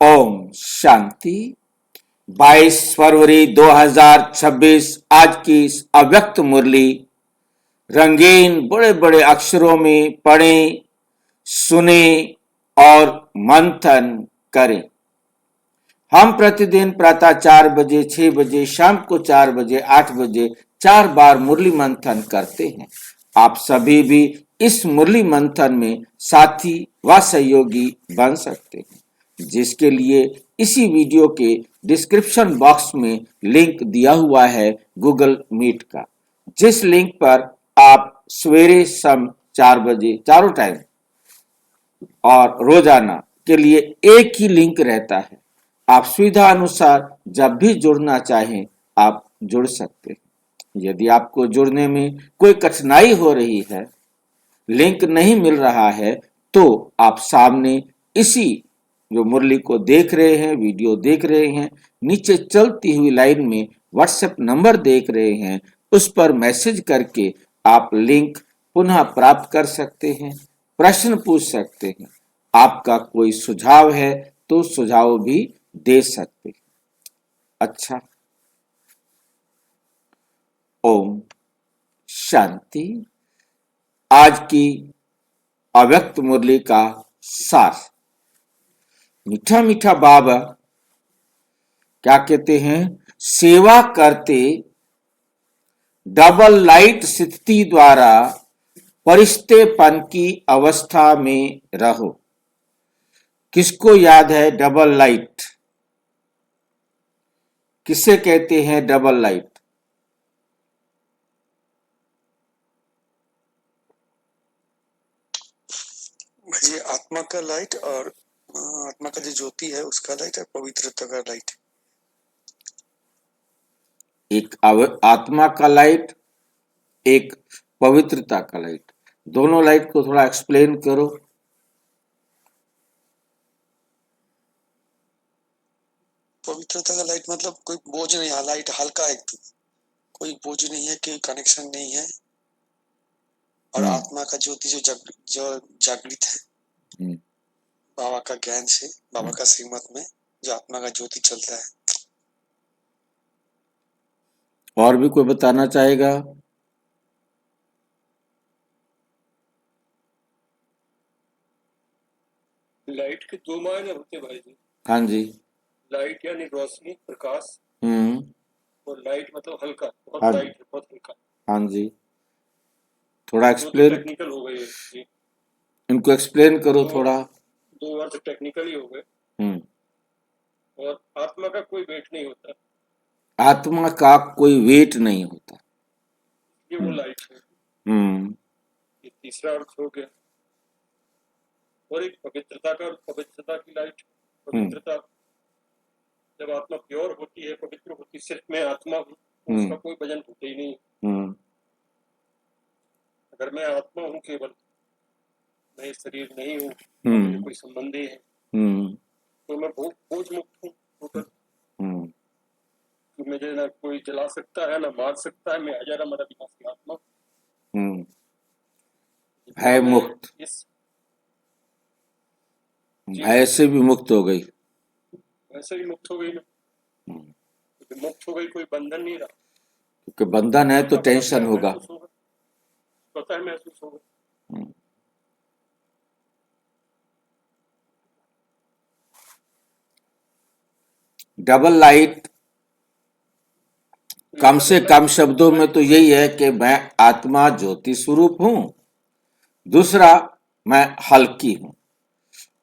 ओम शांति। 22 फरवरी 2026 आज की इस अव्यक्त मुरली रंगीन बड़े बड़े अक्षरों में पढ़ें, सुने और मंथन करें। हम प्रतिदिन प्रातः 4 बजे, 6 बजे, शाम को 4 बजे, 8 बजे 4 बार मुरली मंथन करते हैं। आप सभी भी इस मुरली मंथन में साथी व सहयोगी बन सकते हैं, जिसके लिए इसी वीडियो के डिस्क्रिप्शन बॉक्स में लिंक दिया हुआ है गूगल मीट का, जिस लिंक पर आप सवेरे शाम 4 बजे चारों टाइम और रोजाना के लिए एक ही लिंक रहता है। आप सुविधा अनुसार जब भी जुड़ना चाहें आप जुड़ सकते हैं। यदि आपको जुड़ने में कोई कठिनाई हो रही है, लिंक नहीं मिल रहा है, तो आप सामने इसी जो मुरली को देख रहे हैं, वीडियो देख रहे हैं, नीचे चलती हुई लाइन में व्हाट्सएप नंबर देख रहे हैं, उस पर मैसेज करके आप लिंक पुनः प्राप्त कर सकते हैं, प्रश्न पूछ सकते हैं। आपका कोई सुझाव है तो सुझाव भी दे सकते हैं। अच्छा, ओम शांति। आज की अव्यक्त मुरली का सार। मीठा मीठा बाबा क्या कहते हैं? सेवा करते डबल लाइट स्थिति द्वारा परिस्तेपन की अवस्था में रहो। किसको याद है डबल लाइट? किसे कहते हैं डबल लाइट? ये आत्मा का लाइट और आत्मा का जो ज्योति है उसका लाइट है, पवित्रता का लाइट। एक आत्मा का लाइट, एक पवित्रता का लाइट। दोनों लाइट को थोड़ा एक्सप्लेन करो। पवित्रता का लाइट मतलब कोई बोझ नहीं है, लाइट हल्का एकदम, कोई बोझ नहीं है, कोई कनेक्शन नहीं है। और आत्मा का ज्योति जो जागृत है बाबा का ज्ञान से, बाबा का श्रीमत में जो आत्मा का ज्योति चलता है। और भी कोई बताना चाहेगा? लाइट के दो मायने होते भाई जी। हाँ जी। लाइट यानी रोशनी, प्रकाश। और लाइट मतलब हल्का, बहुत हाँ लाइट है, बहुत हल्का। हाँ जी, थोड़ा एक्सप्लेन। टेक्निकल हो गए जी, इनको एक्सप्लेन करो थोड़ा। दो वर्ड टेक्निकल ही हो गए। और आत्मा का कोई वेट नहीं होता। आत्मा का कोई वेट नहीं होता, ये वो लाइट है। ये तीसरा अर्थ हो गया। और एक पवित्रता का, पवित्रता की लाइट। पवित्रता जब आत्मा प्योर होती है, पवित्र होती, सिर्फ मैं आत्मा हूँ, उसका कोई वजन होता ही नहीं। अगर मैं आत्मा हूँ केवल, मैं शरीर नहीं हूँ, मेरे कोई संबंधी है, तो मैं बोझ मुक्त हूँ। मुझे ना कोई जला सकता है, ना मार सकता है, मैं अजर अमर अविनाशी आत्मा। भय मुक्त, भय से भी मुक्त हो गई। वैसे भी मुक्त हो गई ना, मुक्त हो गई, कोई बंधन नहीं रहा। क्योंकि बंधन है तो टेंशन होगा। पता है महसूस होगा। डबल लाइट कम से कम शब्दों में तो यही है कि मैं आत्मा ज्योति स्वरूप हूं, दूसरा मैं हल्की हूं।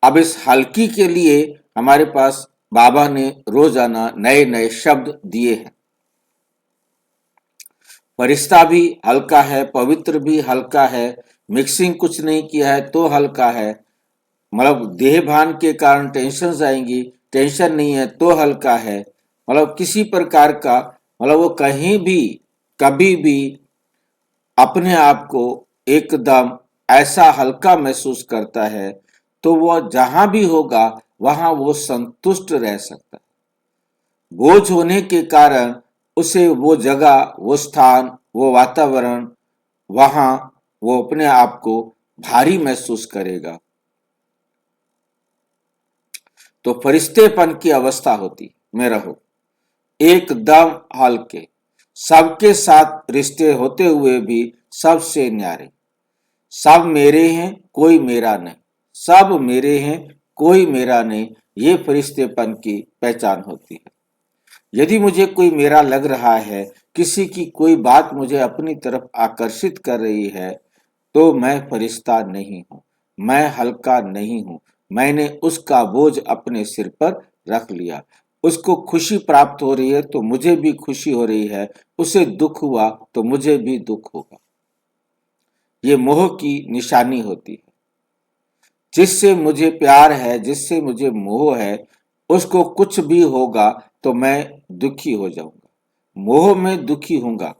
अब इस हल्की के लिए हमारे पास बाबा ने रोजाना नए नए शब्द दिए हैं। फरिश्ता भी हल्का है, पवित्र भी हल्का है, मिक्सिंग कुछ नहीं किया है तो हल्का है। मतलब देह भान के कारण टेंशन आएंगी, टेंशन नहीं है तो हल्का है। मतलब किसी प्रकार का, मतलब वो कहीं भी कभी भी अपने आप को एकदम ऐसा हल्का महसूस करता है, तो वह जहां भी होगा वहां वो संतुष्ट रह सकता है। बोझ होने के कारण उसे वो जगह, वो स्थान, वो वातावरण, वहां वो अपने आप को भारी महसूस करेगा। तो फरिश्तेपन की अवस्था होती में रहो, एकदम हल्के, सबके साथ रिश्ते होते हुए भी सबसे न्यारे। सब मेरे हैं, कोई मेरा नहीं, सब मेरे हैं, कोई मेरा नहीं, ये फरिश्तेपन की पहचान होती है। यदि मुझे कोई मेरा लग रहा है, किसी की कोई बात मुझे अपनी तरफ आकर्षित कर रही है, तो मैं फरिश्ता नहीं हूं, मैं हल्का नहीं हूं। मैंने उसका बोझ अपने सिर पर रख लिया। उसको खुशी प्राप्त हो रही है तो मुझे भी खुशी हो रही है, उसे दुख हुआ तो मुझे भी दुख होगा। ये मोह की निशानी होती है। जिससे मुझे प्यार है, जिससे मुझे मोह है, उसको कुछ भी होगा तो मैं दुखी हो जाऊंगा, मोह में दुखी होऊंगा।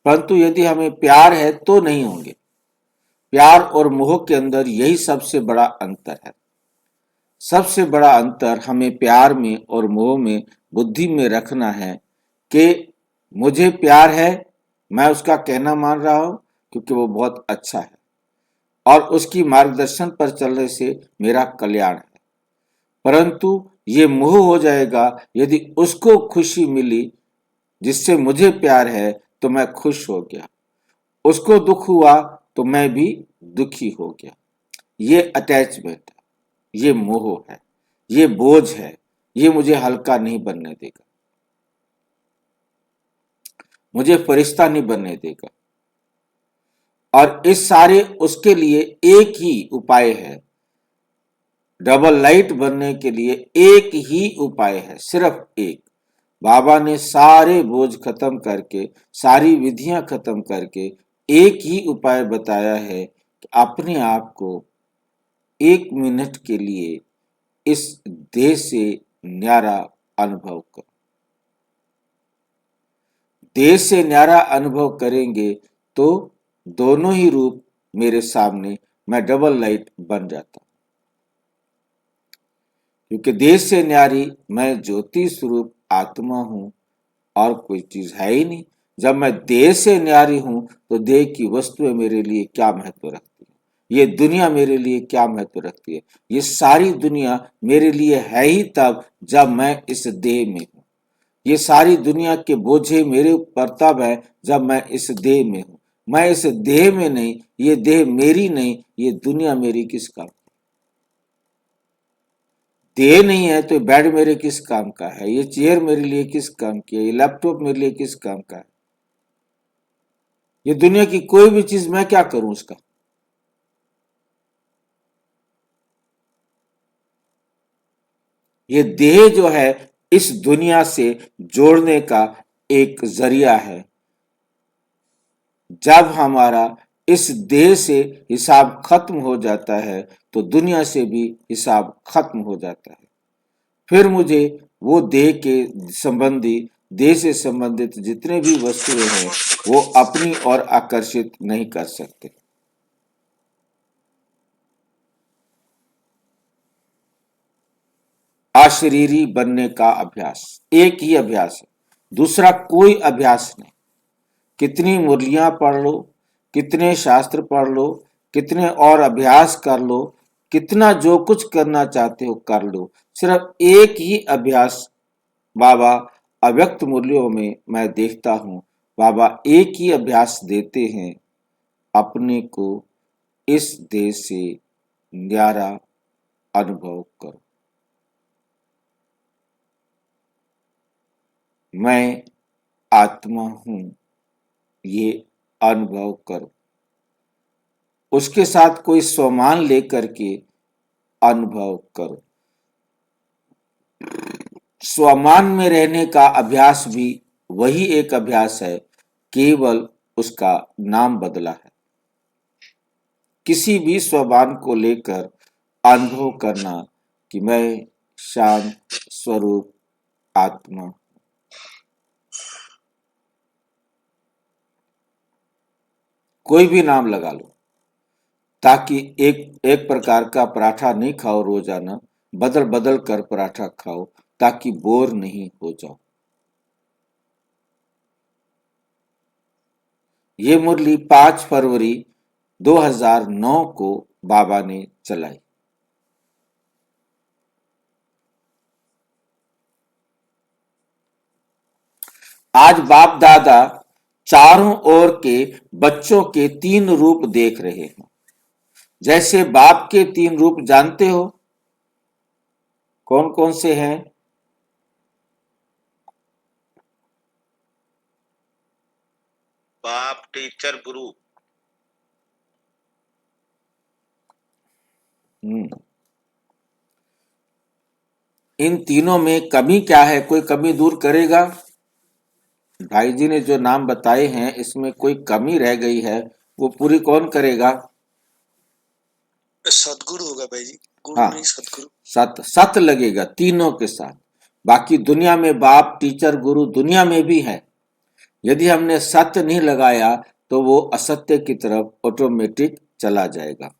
परंतु यदि हमें प्यार है तो नहीं होंगे। प्यार और मोह के अंदर यही सबसे बड़ा अंतर है। सबसे बड़ा अंतर हमें प्यार में और मोह में बुद्धि में रखना है कि मुझे प्यार है, मैं उसका कहना मान रहा हूं क्योंकि वो बहुत अच्छा है और उसकी मार्गदर्शन पर चलने से मेरा कल्याण है। परंतु ये मोह हो जाएगा यदि उसको खुशी मिली जिससे मुझे प्यार है तो मैं खुश हो गया, उसको दुख हुआ तो मैं भी दुखी हो गया। ये अटैचमेंट है, ये मोह है, ये बोझ है, ये मुझे हल्का नहीं बनने देगा, मुझे फरिश्ता नहीं बनने देगा। और इस सारे उसके लिए एक ही उपाय है, डबल लाइट बनने के लिए एक ही उपाय है, सिर्फ एक। बाबा ने सारे बोझ खत्म करके, सारी विधियां खत्म करके एक ही उपाय बताया है कि अपने आप को 1 मिनट के लिए इस देह से न्यारा अनुभव करो। देह से न्यारा अनुभव करेंगे तो दोनों ही रूप मेरे सामने, मैं डबल लाइट बन जाता हूं। क्योंकि देह से न्यारी मैं ज्योति स्वरूप आत्मा हूं और कोई चीज है ही नहीं। जब मैं देह से न्यारी हूं तो देह की वस्तुएं मेरे लिए क्या महत्व रखती है, ये दुनिया मेरे लिए क्या महत्व रखती है। ये सारी दुनिया मेरे लिए है ही तब जब मैं इस देह में हूं। ये सारी दुनिया के बोझे मेरे ऊपर तब है जब मैं इस देह में हूं। मैं इस देह में नहीं, ये देह मेरी नहीं, ये दुनिया मेरी किस काम। देह नहीं है तो बेड मेरे किस काम का है, ये चेयर मेरे लिए किस काम की है, ये लैपटॉप मेरे लिए किस काम का है। ये दुनिया की कोई भी चीज मैं क्या करूं उसका। ये देह जो है इस दुनिया से जोड़ने का एक जरिया है। जब हमारा इस देह से हिसाब खत्म हो जाता है तो दुनिया से भी हिसाब खत्म हो जाता है। फिर मुझे वो देह के संबंधी, देह से संबंधित जितने भी वस्तुएं हैं वो अपनी ओर आकर्षित नहीं कर सकते। अशरीरी बनने का अभ्यास, एक ही अभ्यास है, दूसरा कोई अभ्यास नहीं। कितनी मुरलियां पढ़ लो, कितने शास्त्र पढ़ लो, कितने और अभ्यास कर लो, कितना जो कुछ करना चाहते हो कर लो, सिर्फ एक ही अभ्यास। बाबा अव्यक्त मूल्यों में मैं देखता हूं, बाबा एक ही अभ्यास देते हैं, अपने को इस देह से न्यारा अनुभव करो। मैं आत्मा हूं, ये अनुभव करो। उसके साथ कोई स्वमान लेकर के अनुभव करो। स्वमान में रहने का अभ्यास भी वही एक अभ्यास है, केवल उसका नाम बदला है। किसी भी स्वमान को लेकर अनुभव करना कि मैं शांत स्वरूप आत्मा। कोई भी नाम लगा लो ताकि एक प्रकार का पराठा नहीं खाओ रोजाना, बदल बदल कर पराठा खाओ ताकि बोर नहीं हो जाओ। ये मुरली 5 फरवरी 2009 को बाबा ने चलाई। आज बाप दादा चारों ओर के बच्चों के 3 रूप देख रहे हैं। जैसे बाप के 3 रूप जानते हो, कौन कौन से हैं? बाप, टीचर, गुरु। इन तीनों में कमी क्या है? कोई कमी दूर करेगा? भाई जी ने जो नाम बताए हैं इसमें कोई कमी रह गई है, वो पूरी कौन करेगा? सदगुरु होगा भाई जी, गुरु हाँ, नहीं सदगुरु। सत लगेगा तीनों के साथ। बाकी दुनिया में बाप, टीचर, गुरु दुनिया में भी है। यदि हमने सत्य नहीं लगाया तो वो असत्य की तरफ ऑटोमेटिक चला जाएगा।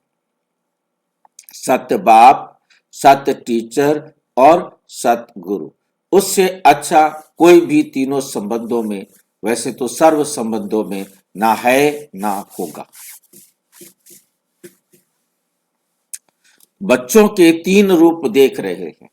सत्य बाप, सत्य टीचर और सत्य गुरु, उससे अच्छा कोई भी तीनों संबंधों में, वैसे तो सर्व संबंधों में ना है ना होगा। बच्चों के 3 रूप देख रहे हैं।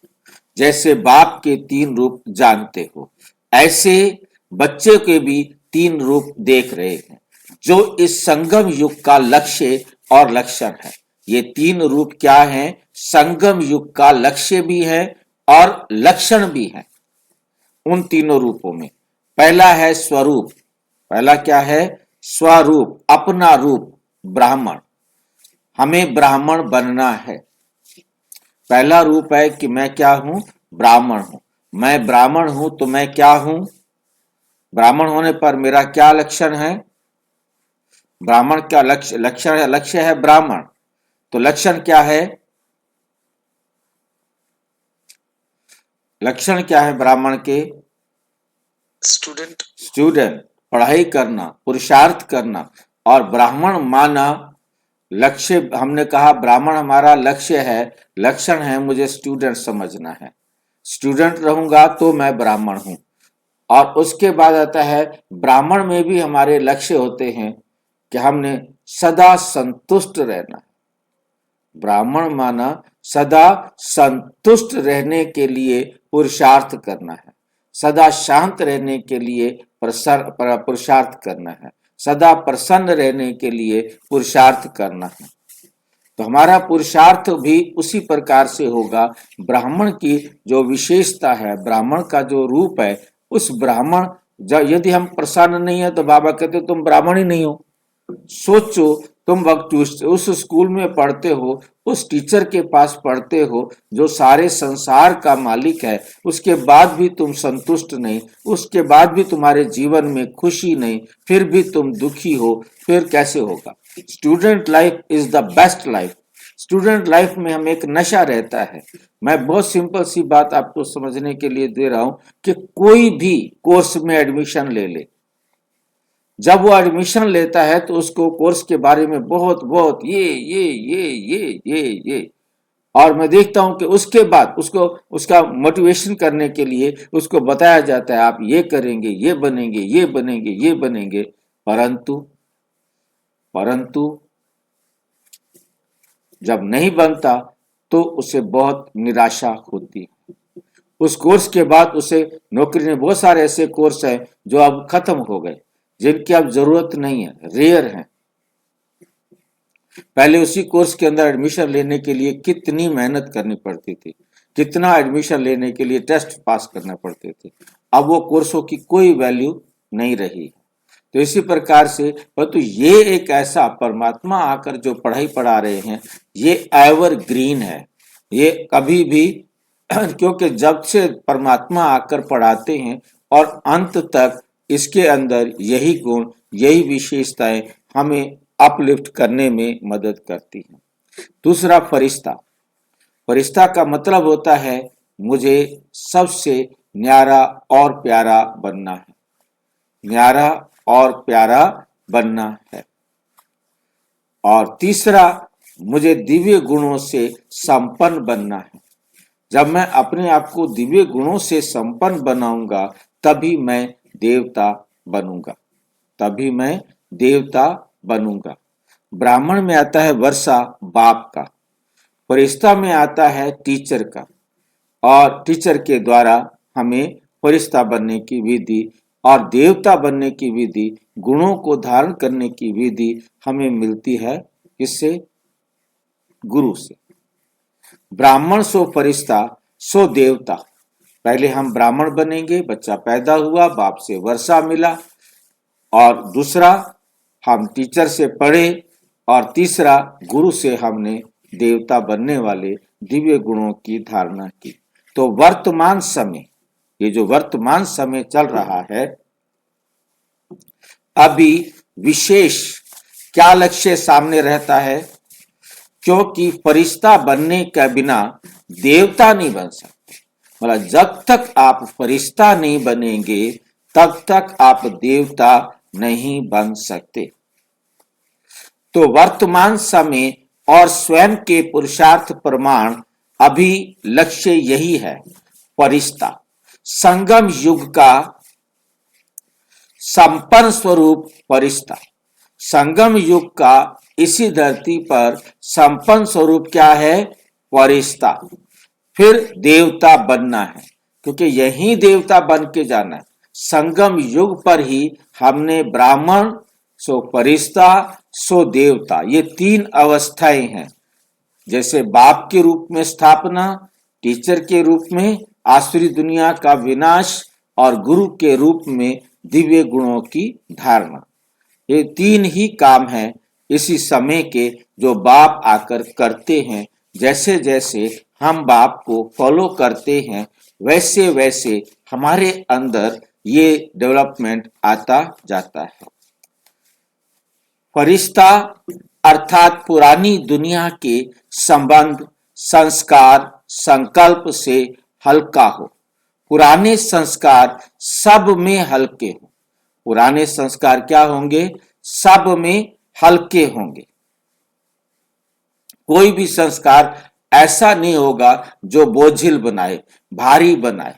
जैसे बाप के 3 रूप जानते हो, ऐसे बच्चे के भी 3 रूप देख रहे हैं, जो इस संगम युग का लक्ष्य और लक्षण है। ये 3 रूप क्या हैं? संगम युग का लक्ष्य भी है और लक्षण भी है। उन तीनों रूपों में पहला है स्वरूप। पहला क्या है? स्वरूप, अपना रूप, ब्राह्मण। हमें ब्राह्मण बनना है। पहला रूप है कि मैं क्या हूं? ब्राह्मण हूं। मैं ब्राह्मण हूं तो मैं क्या हूं? ब्राह्मण होने पर मेरा क्या लक्षण है? ब्राह्मण का लक्ष्य है ब्राह्मण। तो लक्षण क्या है? लक्षण क्या है ब्राह्मण के? स्टूडेंट, पढ़ाई करना, पुरुषार्थ करना। और ब्राह्मण माना लक्ष्य, हमने कहा ब्राह्मण हमारा लक्ष्य है, लक्षण है मुझे स्टूडेंट समझना है। स्टूडेंट रहूंगा तो मैं ब्राह्मण हूं। और उसके बाद आता है ब्राह्मण में भी हमारे लक्ष्य होते हैं कि हमने सदा संतुष्ट रहना। ब्राह्मण माना सदा संतुष्ट रहने के लिए पुरुषार्थ करना है, सदा शांत रहने के लिए पुरुषार्थ करना है, सदा प्रसन्न रहने के लिए पुरुषार्थ करना है। तो हमारा पुरुषार्थ भी उसी प्रकार से होगा। ब्राह्मण की जो विशेषता है, ब्राह्मण का जो रूप है, उस ब्राह्मण, यदि हम प्रसन्न नहीं है तो बाबा कहते तुम ब्राह्मण ही नहीं हो। सोचो, तुम वक्त उस स्कूल में पढ़ते हो, उस टीचर के पास पढ़ते हो जो सारे संसार का मालिक है, उसके बाद भी तुम संतुष्ट नहीं, उसके बाद भी तुम्हारे जीवन में खुशी नहीं, फिर भी तुम दुखी हो, फिर कैसे होगा? Student life is the best life. Student life में हम एक नशा रहता है। मैं बहुत सिंपल सी बात आपको समझने के लिए दे रहा हूं कि कोई भी कोर्स में एडमिशन ले ले, जब वो एडमिशन लेता है तो उसको कोर्स के बारे में बहुत बहुत ये और मैं देखता हूं कि उसके बाद उसको उसका मोटिवेशन करने के लिए उसको बताया जाता है आप ये करेंगे, ये बनेंगे, ये बनेंगे, ये बनेंगे। परंतु जब नहीं बनता तो उसे बहुत निराशा होती है। उस कोर्स के बाद उसे नौकरी में, बहुत सारे ऐसे कोर्स हैं जो अब खत्म हो गए, जिनकी अब जरूरत नहीं है, रेयर है। पहले उसी कोर्स के अंदर एडमिशन लेने के लिए कितनी मेहनत करनी पड़ती थी, कितना एडमिशन लेने के लिए टेस्ट पास करना पड़ते थे। अब वो कोर्सों की कोई वैल्यू नहीं रही। तो इसी प्रकार से, परंतु ये एक ऐसा परमात्मा आकर जो पढ़ाई पढ़ा रहे हैं, ये एवर ग्रीन है, ये कभी भी क्योंकि जब से परमात्मा आकर पढ़ाते हैं और अंत तक इसके अंदर यही गुण, यही विशेषताएं हमें अपलिफ्ट करने में मदद करती हैं। दूसरा, फरिश्ता। फरिश्ता का मतलब होता है मुझे सबसे न्यारा और प्यारा बनना है, न्यारा और प्यारा बनना है। और तीसरा, मुझे दिव्य गुणों से संपन्न बनना है। जब मैं अपने आप को दिव्य गुणों से संपन्न बनाऊंगा तभी मैं देवता बनूंगा, तभी मैं देवता बनूंगा। ब्राह्मण में आता है वर्षा, बाप का। फरिश्ता में आता है टीचर का, और टीचर के द्वारा हमें फरिश्ता बनने की विधि और देवता बनने की विधि, गुणों को धारण करने की विधि हमें मिलती है किससे? गुरु से। ब्राह्मण सो फरिश्ता सो देवता। पहले हम ब्राह्मण बनेंगे, बच्चा पैदा हुआ, बाप से वर्षा मिला, और दूसरा हम टीचर से पढ़े, और तीसरा गुरु से हमने देवता बनने वाले दिव्य गुणों की धारणा की। तो वर्तमान समय, ये जो वर्तमान समय चल रहा है, अभी विशेष क्या लक्ष्य सामने रहता है? क्योंकि फरिश्ता बनने के बिना देवता नहीं बन सकते। मतलब जब तक आप फरिश्ता नहीं बनेंगे तब तक आप देवता नहीं बन सकते। तो वर्तमान समय और स्वयं के पुरुषार्थ प्रमाण अभी लक्ष्य यही है, फरिश्ता। संगम युग का संपन्न स्वरूप फरिश्ता। संगम युग का इसी धरती पर संपन्न स्वरूप क्या है? फरिश्ता। फिर देवता बनना है, क्योंकि यही देवता बन के जाना है। संगम युग पर ही हमने ब्राह्मण सो फरिश्ता सो देवता, ये तीन अवस्थाएं हैं। जैसे बाप के रूप में स्थापना, टीचर के रूप में आसुरी दुनिया का विनाश, और गुरु के रूप में दिव्य गुणों की धारणा। ये तीन ही काम हैं इसी समय के, जो बाप आकर करते हैं। जैसे जैसे हम बाप को फॉलो करते हैं, वैसे वैसे हमारे अंदर ये डेवलपमेंट आता जाता है। फरिश्ता अर्थात पुरानी दुनिया के संबंध, संस्कार, संकल्प से हल्का हो। पुराने संस्कार सब में हल्के हो। पुराने संस्कार क्या होंगे? सब में हल्के होंगे। कोई भी संस्कार ऐसा नहीं होगा जो बोझिल बनाए, भारी बनाए।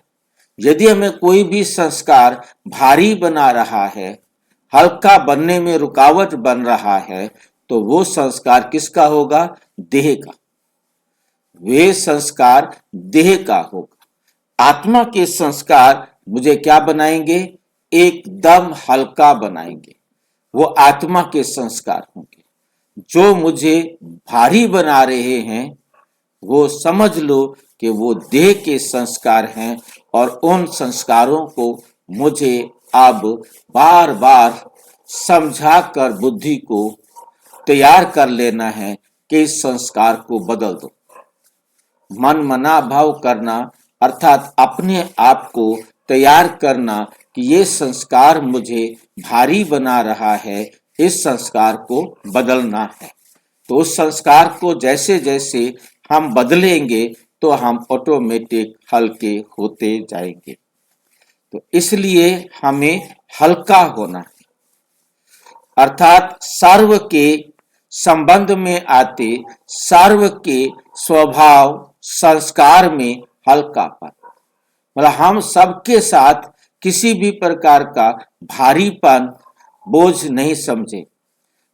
यदि हमें कोई भी संस्कार भारी बना रहा है, हल्का बनने में रुकावट बन रहा है, तो वो संस्कार किसका होगा? देह का। वे संस्कार देह का होगा। आत्मा के संस्कार मुझे क्या बनाएंगे? एकदम हल्का बनाएंगे। वो आत्मा के संस्कार होंगे। जो मुझे भारी बना रहे हैं, वो समझ लो कि वो देह के संस्कार हैं, और उन संस्कारों को मुझे अब बार बार समझा कर बुद्धि को तैयार कर लेना है कि इस संस्कार को बदल दो। मन मना भाव करना अर्थात अपने आप को तैयार करना कि ये संस्कार मुझे भारी बना रहा है, इस संस्कार को बदलना है। तो उस संस्कार को जैसे जैसे हम बदलेंगे तो हम ऑटोमेटिक हल्के होते जाएंगे। तो इसलिए हमें हल्का होना है, अर्थात सर्व के संबंध में आते सर्व के स्वभाव संस्कार में हल्कापन। मतलब हम सबके साथ किसी भी प्रकार का भारीपन, बोझ नहीं समझे।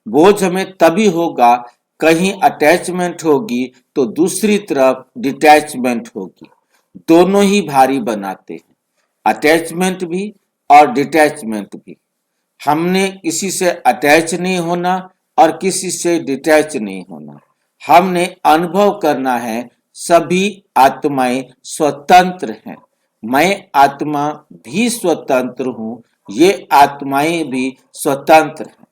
बोझ हमें तभी होगा, कहीं अटैचमेंट होगी तो दूसरी तरफ डिटैचमेंट होगी। दोनों ही भारी बनाते हैं, अटैचमेंट भी और डिटैचमेंट भी। हमने किसी से अटैच नहीं होना और किसी से डिटैच नहीं होना। हमने अनुभव करना है सभी आत्माएं स्वतंत्र हैं। मैं आत्मा भी स्वतंत्र हूं, ये आत्माएं भी स्वतंत्र हैं।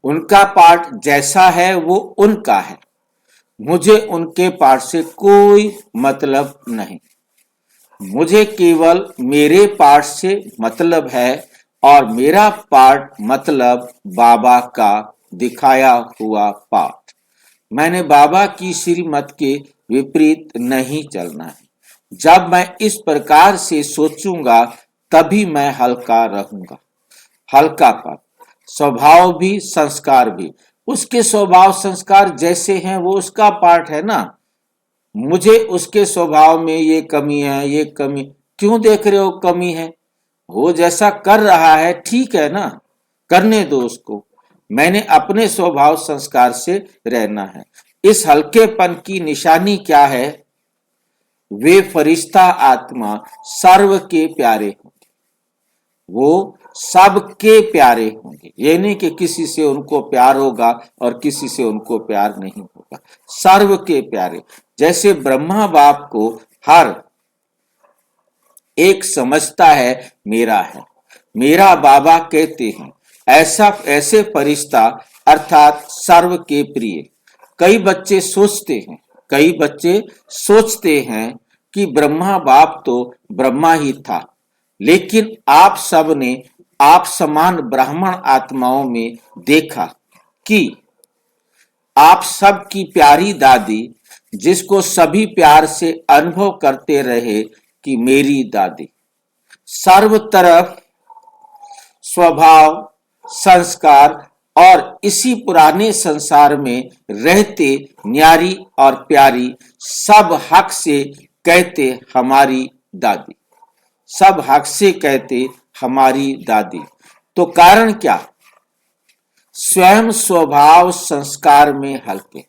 उनका पार्ट जैसा है वो उनका है, मुझे उनके पार्ट से कोई मतलब नहीं। मुझे केवल मेरे पार्ट से मतलब है, और मेरा पार्ट मतलब बाबा का दिखाया हुआ पार्ट। मैंने बाबा की श्रीमत के विपरीत नहीं चलना है। जब मैं इस प्रकार से सोचूंगा तभी मैं हल्का रहूंगा। हल्कापन, स्वभाव भी संस्कार भी। उसके स्वभाव संस्कार जैसे हैं वो उसका पार्ट है ना। मुझे उसके स्वभाव में ये कमी है, ये कमी क्यों देख रहे हो? कमी है, वो जैसा कर रहा है ठीक है ना, करने दो उसको। मैंने अपने स्वभाव संस्कार से रहना है। इस हल्केपन की निशानी क्या है? वे फरिश्ता आत्मा सर्व के प्यारे होंगे। वो सबके प्यारे होंगे। ये नहीं कि किसी से उनको प्यार होगा और किसी से उनको प्यार नहीं होगा, सर्व के प्यारे। जैसे ब्रह्मा बाप को हर एक समझता है मेरा है, मेरा बाबा कहते हैं, ऐसा ऐसे फरिश्ता अर्थात सर्व के प्रिय। कई बच्चे सोचते हैं कि ब्रह्मा बाप तो ब्रह्मा ही था, लेकिन आप सब ने आप समान ब्राह्मण आत्माओं में देखा कि आप सब की प्यारी दादी, जिसको सभी प्यार से अनुभव करते रहे कि मेरी दादी, सर्व तरफ स्वभाव, संस्कार और इसी पुराने संसार में रहते न्यारी और प्यारी, सब हक से कहते हमारी दादी, सब हक से कहते हमारी दादी। तो कारण क्या? स्वयं स्वभाव संस्कार में हल्के।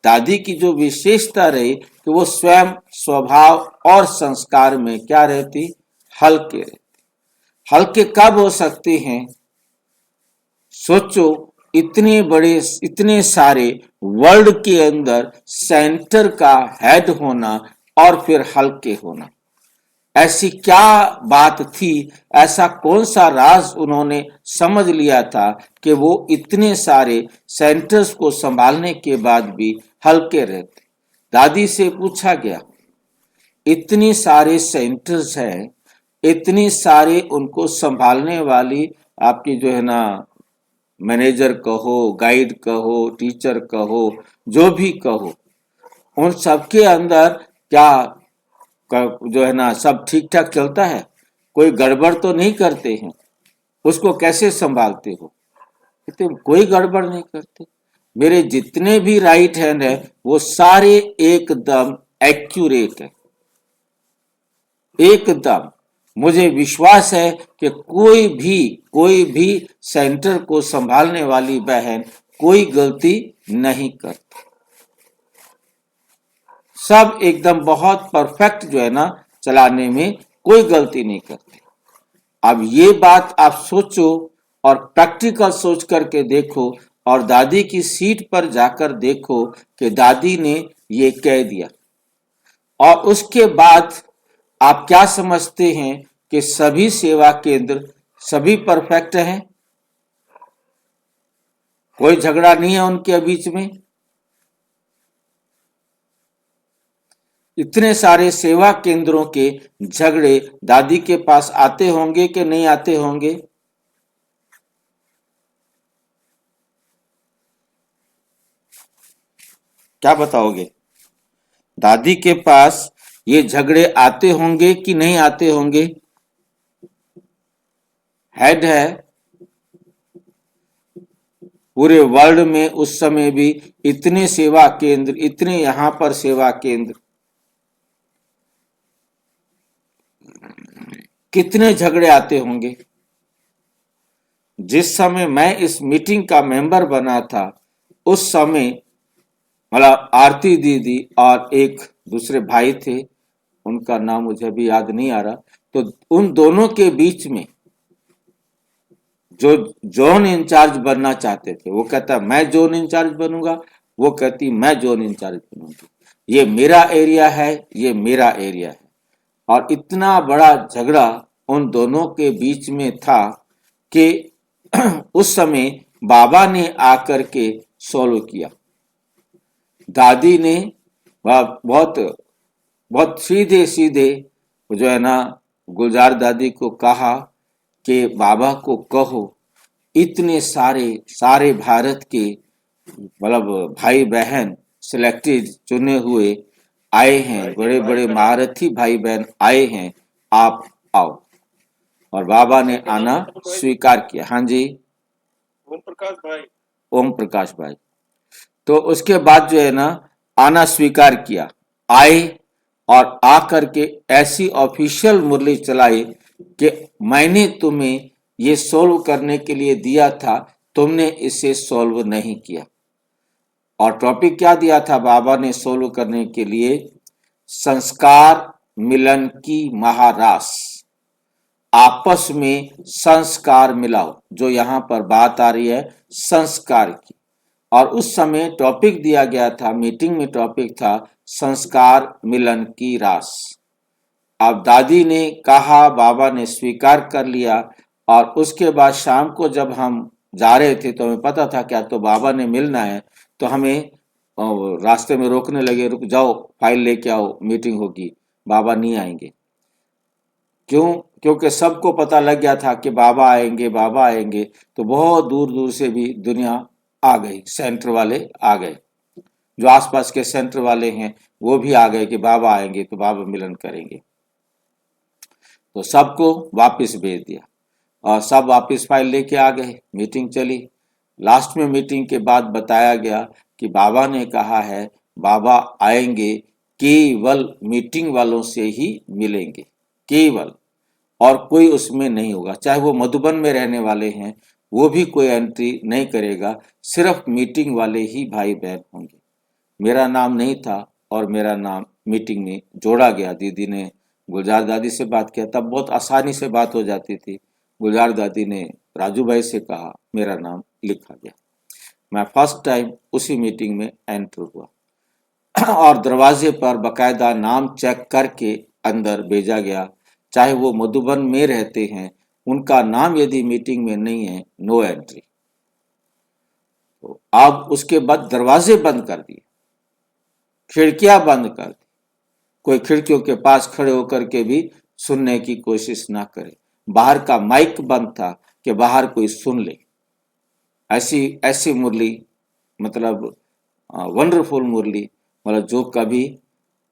दादी की जो विशेषता रही कि वो स्वयं स्वभाव और संस्कार में क्या रहती? हल्के रहती। हल्के कब हो सकते हैं? सोचो, इतने सारे वर्ल्ड के अंदर सेंटर का हेड होना और फिर हल्के होना, ऐसी क्या बात थी, ऐसा कौन सा राज उन्होंने समझ लिया था कि वो इतने सारे सेंटर्स को संभालने के बाद भी हल्के रहते? दादी से पूछा गया, इतनी सारे सेंटर्स हैं, इतनी सारे उनको संभालने वाली आपकी जो है ना, मैनेजर कहो, गाइड कहो, टीचर कहो, जो भी कहो, उन सबके अंदर क्या जो है ना सब ठीक ठाक चलता है? कोई गड़बड़ तो नहीं करते हैं? उसको कैसे संभालते हो? कहते कोई गड़बड़ नहीं करते। मेरे जितने भी राइट हैंड है वो सारे एकदम एक्यूरेट है, एकदम। मुझे विश्वास है कि कोई भी सेंटर को संभालने वाली बहन कोई गलती नहीं करती, सब एकदम बहुत परफेक्ट जो है ना चलाने में कोई गलती नहीं करते। अब ये बात आप सोचो और प्रैक्टिकल सोच करके देखो और दादी की सीट पर जाकर देखो कि दादी ने ये कह दिया, और उसके बाद आप क्या समझते हैं कि सभी सेवा केंद्र सभी परफेक्ट हैं? कोई झगड़ा नहीं है उनके बीच में? इतने सारे सेवा केंद्रों के झगड़े दादी के पास आते होंगे कि नहीं आते होंगे? क्या बताओगे? दादी के पास ये झगड़े आते होंगे कि नहीं आते होंगे? हेड है पूरे वर्ल्ड में, उस समय भी इतने सेवा केंद्र, इतने यहां पर सेवा केंद्र, कितने झगड़े आते होंगे? जिस समय मैं इस मीटिंग का मेंबर बना था उस समय मतलब आरती दीदी और एक दूसरे भाई थे, उनका नाम मुझे अभी याद नहीं आ रहा, तो उन दोनों के बीच में जो जोन इंचार्ज बनना चाहते थे, वो कहता मैं जोन इंचार्ज बनूंगा, वो कहती मैं जोन इंचार्ज बनूंगी, ये मेरा एरिया है, ये मेरा एरिया है। और इतना बड़ा झगड़ा उन दोनों के बीच में था कि उस समय बाबा ने आकर के सॉल्व किया। दादी ने बहुत बहुत सीधे सीधे जो है ना गुलजार दादी को कहा कि बाबा को कहो इतने सारे भारत के मतलब भाई बहन सिलेक्टेड चुने हुए आए हैं, बड़े बड़े महारथी भाई बहन आए हैं, आप आओ। और बाबा ने आना स्वीकार किया। हाँ जी, ओम प्रकाश भाई। ओम प्रकाश भाई। तो उसके बाद जो है ना आना स्वीकार किया, आए और आकर के ऐसी ऑफिशियल मुरली चलाई कि मैंने तुम्हें ये सॉल्व करने के लिए दिया था, तुमने इसे सॉल्व नहीं किया। और टॉपिक क्या दिया था बाबा ने सॉल्व करने के लिए? संस्कार मिलन की महारास। आपस में संस्कार मिलाओ। जो यहाँ पर बात आ रही है संस्कार की, और उस समय टॉपिक दिया गया था, मीटिंग में टॉपिक था संस्कार मिलन की रास। अब दादी ने कहा, बाबा ने स्वीकार कर लिया, और उसके बाद शाम को जब हम जा रहे थे तो हमें पता था क्या, तो बाबा ने मिलना है, तो हमें रास्ते में रोकने लगे, रुक जाओ फाइल लेके आओ, मीटिंग होगी, बाबा नहीं आएंगे। क्यों? क्योंकि सबको पता लग गया था कि बाबा आएंगे, बाबा आएंगे। तो बहुत दूर दूर से भी दुनिया आ गई, सेंटर वाले आ गए, जो आसपास के सेंटर वाले हैं वो भी आ गए कि बाबा आएंगे तो बाबा मिलन करेंगे। तो सबको वापस भेज दिया और सब वापस फाइल लेके आ गए। मीटिंग चली। लास्ट में मीटिंग के बाद बताया गया कि बाबा ने कहा है बाबा आएंगे, केवल मीटिंग वालों से ही मिलेंगे, केवल, और कोई उसमें नहीं होगा। चाहे वो मधुबन में रहने वाले हैं वो भी कोई एंट्री नहीं करेगा, सिर्फ मीटिंग वाले ही भाई बहन होंगे। मेरा नाम नहीं था और मेरा नाम मीटिंग में जोड़ा गया। दीदी ने गुलजार दादी से बात किया, तब बहुत आसानी से बात हो जाती थी। गुलजार दादी ने राजू भाई से कहा, मेरा नाम लिखा गया। मैं फर्स्ट टाइम उसी मीटिंग में एंटर हुआ और दरवाजे पर बकायदा नाम चेक करके अंदर भेजा गया। चाहे वो मधुबन में रहते हैं, उनका नाम यदि मीटिंग में नहीं है, नो एंट्री। तो अब उसके बाद दरवाजे बंद कर दिए, खिड़कियां बंद कर दी। कोई खिड़कियों के पास खड़े होकर के भी सुनने की कोशिश ना करे। बाहर का माइक बंद था कि बाहर कोई सुन ले। ऐसी ऐसी मुरली, मतलब वंडरफुल मुरली, मतलब जो कभी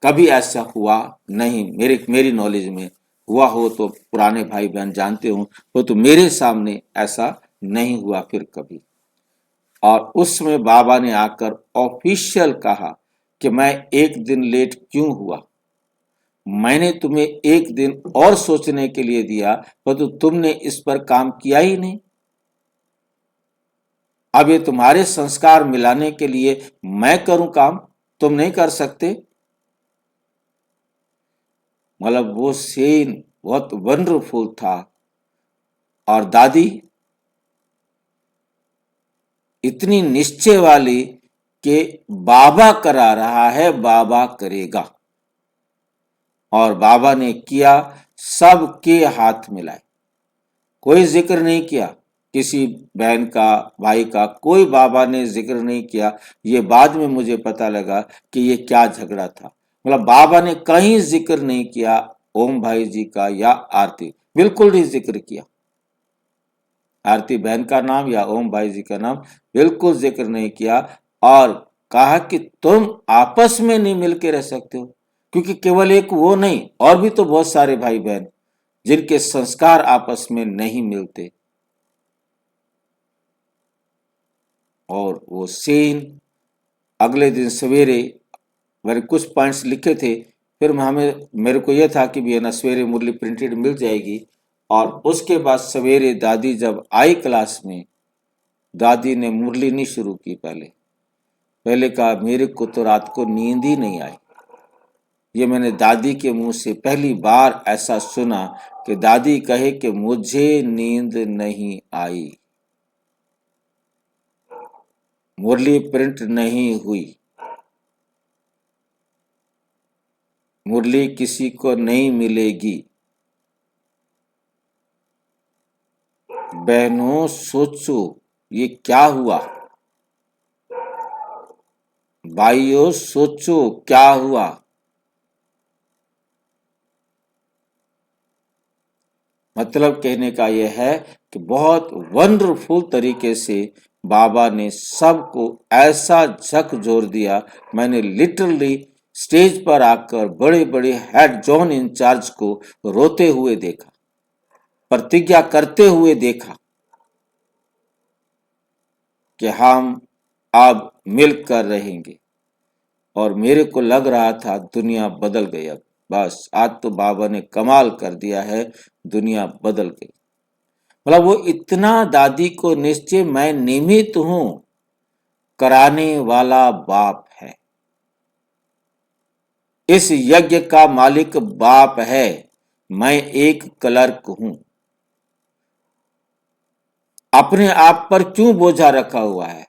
कभी ऐसा हुआ नहीं। मेरी नॉलेज में हुआ हो तो पुराने भाई बहन जानते हो, वो तो मेरे सामने ऐसा नहीं हुआ फिर कभी। और उसमें बाबा ने आकर ऑफिशियल कहा कि मैं एक दिन लेट क्यों हुआ, मैंने तुम्हें एक दिन और सोचने के लिए दिया, परंतु तुमने इस पर काम किया ही नहीं। अब ये तुम्हारे संस्कार मिलाने के लिए मैं करूं काम, तुम नहीं कर सकते। मतलब वो सीन बहुत वंडरफुल था। और दादी इतनी निश्चय वाली कि बाबा करा रहा है, बाबा करेगा। और बाबा ने किया, सबके हाथ मिलाए, कोई जिक्र नहीं किया किसी बहन का, भाई का, कोई बाबा ने जिक्र नहीं किया। ये बाद में मुझे पता लगा कि ये क्या झगड़ा था। मतलब बाबा ने कहीं जिक्र नहीं किया ओम भाई जी का या आरती, बिल्कुल नहीं जिक्र किया। आरती बहन का नाम या ओम भाई जी का नाम बिल्कुल जिक्र नहीं किया। और कहा कि तुम आपस में नहीं मिलके रह सकते हो, क्योंकि केवल एक वो नहीं, और भी तो बहुत सारे भाई बहन जिनके संस्कार आपस में नहीं मिलते। और वो सीन अगले दिन सवेरे, मैंने कुछ पॉइंट्स लिखे थे, फिर मेरे को यह था कि भी है ना सवेरे मुरली प्रिंटेड मिल जाएगी। और उसके बाद सवेरे दादी जब आई क्लास में, दादी ने मुरली नहीं शुरू की। पहले कहा मेरे को तो रात को नींद ही नहीं आई। ये मैंने दादी के मुंह से पहली बार ऐसा सुना कि दादी कहे कि मुझे नींद नहीं आई, मुरली प्रिंट नहीं हुई, मुरली किसी को नहीं मिलेगी। बहनों सोचो ये क्या हुआ, भाइयों सोचो क्या हुआ। मतलब कहने का यह है कि बहुत वंडरफुल तरीके से बाबा ने सबको ऐसा झकझोर दिया। मैंने लिटरली स्टेज पर आकर बड़े बड़े हेड जॉन इंचार्ज को रोते हुए देखा, प्रतिज्ञा करते हुए देखा कि हम अब मिलकर रहेंगे। और मेरे को लग रहा था दुनिया बदल गई। अब बस आज तो बाबा ने कमाल कर दिया है, दुनिया बदल गई। मतलब वो इतना दादी को निश्चय, मैं निमित्त हूं, कराने वाला बाप है, इस यज्ञ का मालिक बाप है, मैं एक क्लर्क हूं। अपने आप पर क्यों बोझा रखा हुआ है?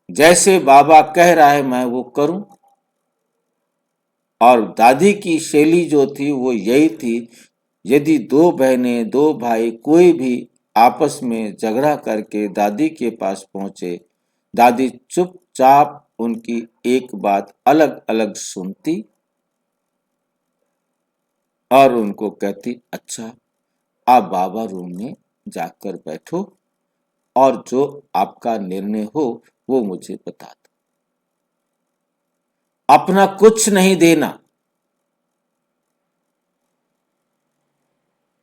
जैसे बाबा कह रहा है मैं वो करूं। और दादी की शैली जो थी वो यही थी, यदि दो बहनें दो भाई कोई भी आपस में झगड़ा करके दादी के पास पहुंचे, दादी चुपचाप उनकी एक बात अलग अलग सुनती और उनको कहती, अच्छा आप बाबा रूम में जाकर बैठो और जो आपका निर्णय हो वो मुझे बता दो। अपना कुछ नहीं देना।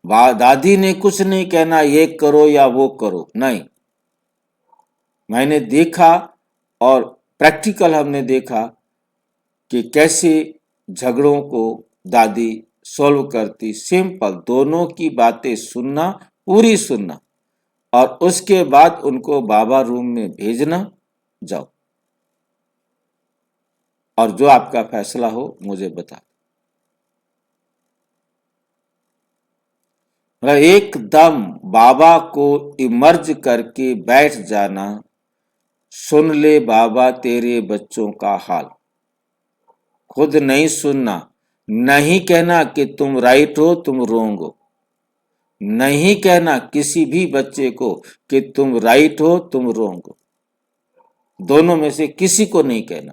दादी ने कुछ नहीं कहना ये करो या वो करो, नहीं। मैंने देखा और प्रैक्टिकल हमने देखा कि कैसे झगड़ों को दादी सॉल्व करती। सिंपल, दोनों की बातें सुनना, पूरी सुनना, और उसके बाद उनको बाबा रूम में भेजना, जाओ और जो आपका फैसला हो मुझे बता। एकदम बाबा को इमर्ज करके बैठ जाना, सुन ले बाबा तेरे बच्चों का हाल। खुद नहीं सुनना, नहीं कहना कि तुम राइट हो तुम रोंग हो, नहीं कहना किसी भी बच्चे को कि तुम राइट हो तुम रोंग हो, दोनों में से किसी को नहीं कहना।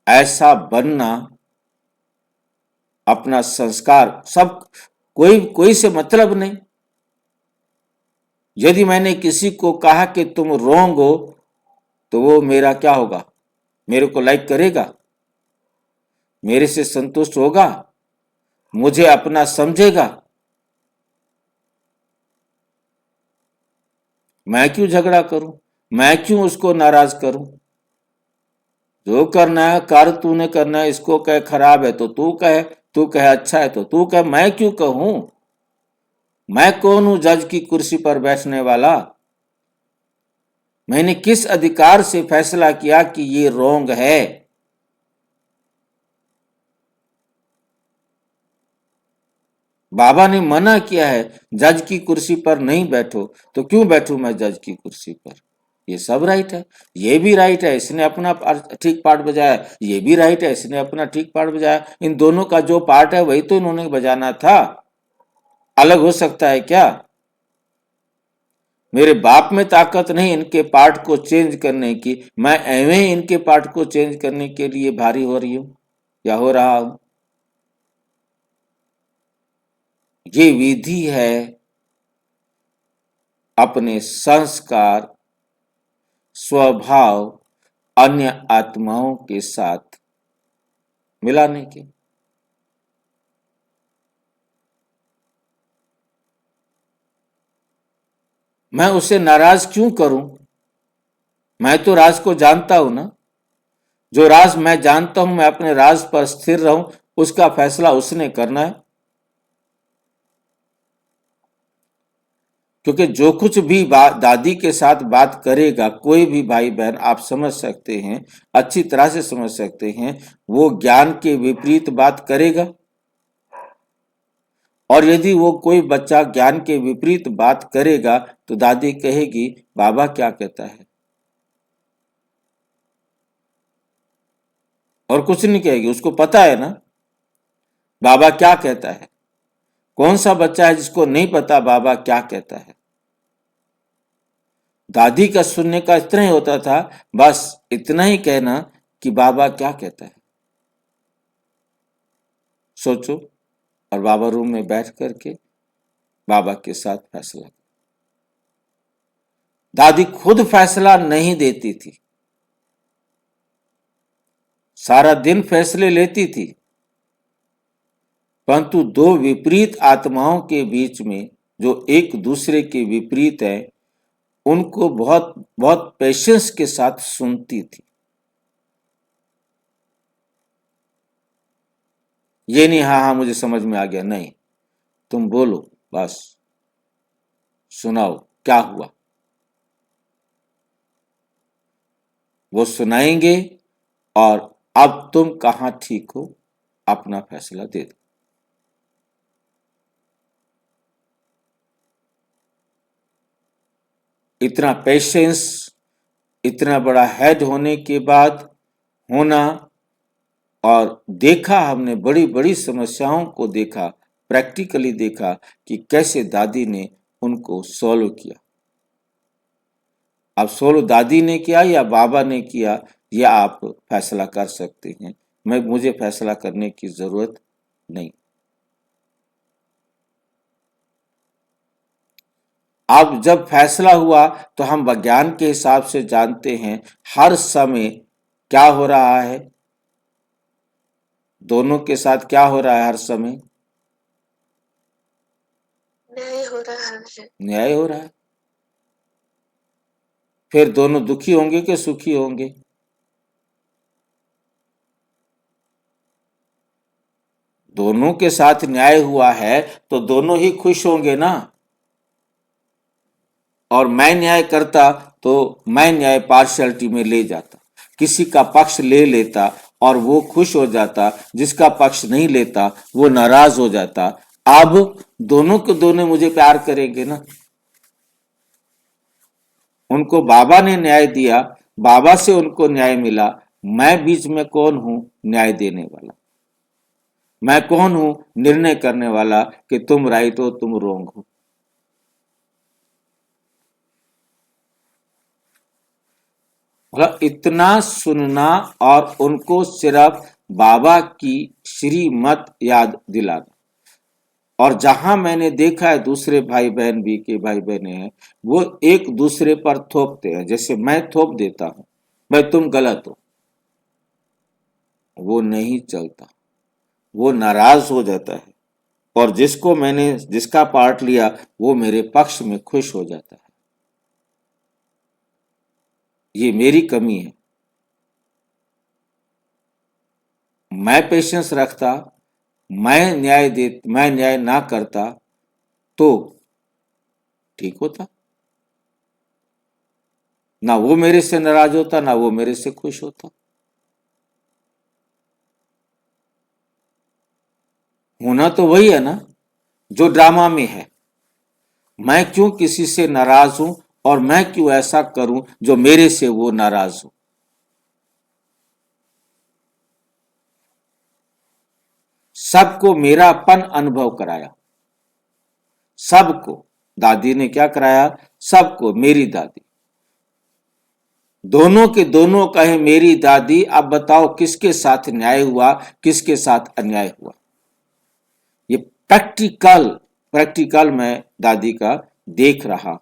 ऐसा बनना अपना संस्कार, सब कोई कोई से मतलब नहीं। यदि मैंने किसी को कहा कि तुम रोंग हो तो वो मेरा क्या होगा? मेरे को लाइक करेगा? मेरे से संतुष्ट होगा? मुझे अपना समझेगा? मैं क्यों झगड़ा करूं? मैं क्यों उसको नाराज करूं? जो करना है कर, तूने करना है। इसको कह खराब है तो तू कहे, तू कहे अच्छा है तो तू कहे, मैं क्यों कहूं? मैं कौन हूं जज की कुर्सी पर बैठने वाला? मैंने किस अधिकार से फैसला किया कि ये रॉन्ग है? बाबा ने मना किया है जज की कुर्सी पर नहीं बैठो, तो क्यों बैठूं मैं जज की कुर्सी पर? ये सब राइट है। ये भी राइट है, इसने अपना ठीक पार्ट बजाया, ये भी राइट है, इसने अपना ठीक पार्ट बजाया। इन दोनों का जो पार्ट है वही तो इन्होंने बजाना था। अलग हो सकता है क्या? मेरे बाप में ताकत नहीं इनके पार्ट को चेंज करने की। मैं एवं ही इनके पार्ट को चेंज करने के लिए भारी हो रही हूं या हो रहा हूं। ये विधि है अपने संस्कार, स्वभाव अन्य आत्माओं के साथ मिलाने की। मैं उसे नाराज क्यों करूं? मैं तो राज को जानता हूं ना। जो राज मैं जानता हूं, मैं अपने राज पर स्थिर रहूं, उसका फैसला उसने करना है। क्योंकि जो कुछ भी दादी के साथ बात करेगा कोई भी भाई बहन, आप समझ सकते हैं, अच्छी तरह से समझ सकते हैं, वो ज्ञान के विपरीत बात करेगा। और यदि वो कोई बच्चा ज्ञान के विपरीत बात करेगा तो दादी कहेगी बाबा क्या कहता है, और कुछ नहीं कहेगी। उसको पता है ना बाबा क्या कहता है। कौन सा बच्चा है जिसको नहीं पता बाबा क्या कहता है? दादी का सुनने का इतना ही होता था, बस इतना ही कहना कि बाबा क्या कहता है। सोचो, और बाबा रूम में बैठ करके बाबा के साथ फैसला। दादी खुद फैसला नहीं देती थी, सारा दिन फैसले लेती थी, परंतु दो विपरीत आत्माओं के बीच में जो एक दूसरे के विपरीत है, उनको बहुत बहुत पेशेंस के साथ सुनती थी। ये नहीं हाँ हाँ मुझे समझ में आ गया, नहीं, तुम बोलो, बस सुनाओ क्या हुआ। वो सुनाएंगे और अब तुम कहां ठीक हो अपना फैसला दे दो। इतना पेशेंस, इतना बड़ा हेड होने के बाद होना, और देखा हमने बड़ी बड़ी समस्याओं को देखा, प्रैक्टिकली देखा कि कैसे दादी ने उनको सॉल्व किया। अब सॉल्व दादी ने किया या बाबा ने किया, यह आप फैसला कर सकते हैं। मुझे फैसला करने की जरूरत नहीं। अब जब फैसला हुआ तो हम विज्ञान के हिसाब से जानते हैं हर समय क्या हो रहा है, दोनों के साथ क्या हो रहा है हर समय, न्याय हो रहा है। न्याय हो रहा है। फिर दोनों दुखी होंगे कि सुखी होंगे? दोनों के साथ न्याय हुआ है तो दोनों ही खुश होंगे ना। और मैं न्याय करता तो मैं न्याय पार्शियलिटी में ले जाता, किसी का पक्ष ले लेता और वो खुश हो जाता, जिसका पक्ष नहीं लेता वो नाराज हो जाता। अब दोनों के दोनों मुझे प्यार करेंगे ना। उनको बाबा ने न्याय दिया, बाबा से उनको न्याय मिला, मैं बीच में कौन हूं न्याय देने वाला? मैं कौन हूं निर्णय करने वाला कि तुम राइट हो तुम रॉन्ग हो? मतलब इतना सुनना और उनको सिर्फ बाबा की श्रीमत याद दिलाना। और जहां मैंने देखा है दूसरे भाई बहन भी के भाई बहने हैं, वो एक दूसरे पर थोपते हैं। जैसे मैं थोप देता हूं भाई तुम गलत हो, वो नहीं चलता, वो नाराज हो जाता है। और जिसको मैंने जिसका पार्ट लिया वो मेरे पक्ष में खुश हो जाता है। ये मेरी कमी है। मैं पेशेंस रखता, मैं न्याय ना करता तो ठीक होता। ना वो मेरे से नाराज होता ना वो मेरे से खुश होता। होना तो वही है ना जो ड्रामा में है। मैं क्यों किसी से नाराज हूं और मैं क्यों ऐसा करूं जो मेरे से वो नाराज हो? सबको मेरापन अनुभव कराया, सबको। दादी ने क्या कराया? सबको मेरी दादी। दोनों के दोनों कहे मेरी दादी। अब बताओ किसके साथ न्याय हुआ, किसके साथ अन्याय हुआ? ये प्रैक्टिकल मैं दादी का देख रहा।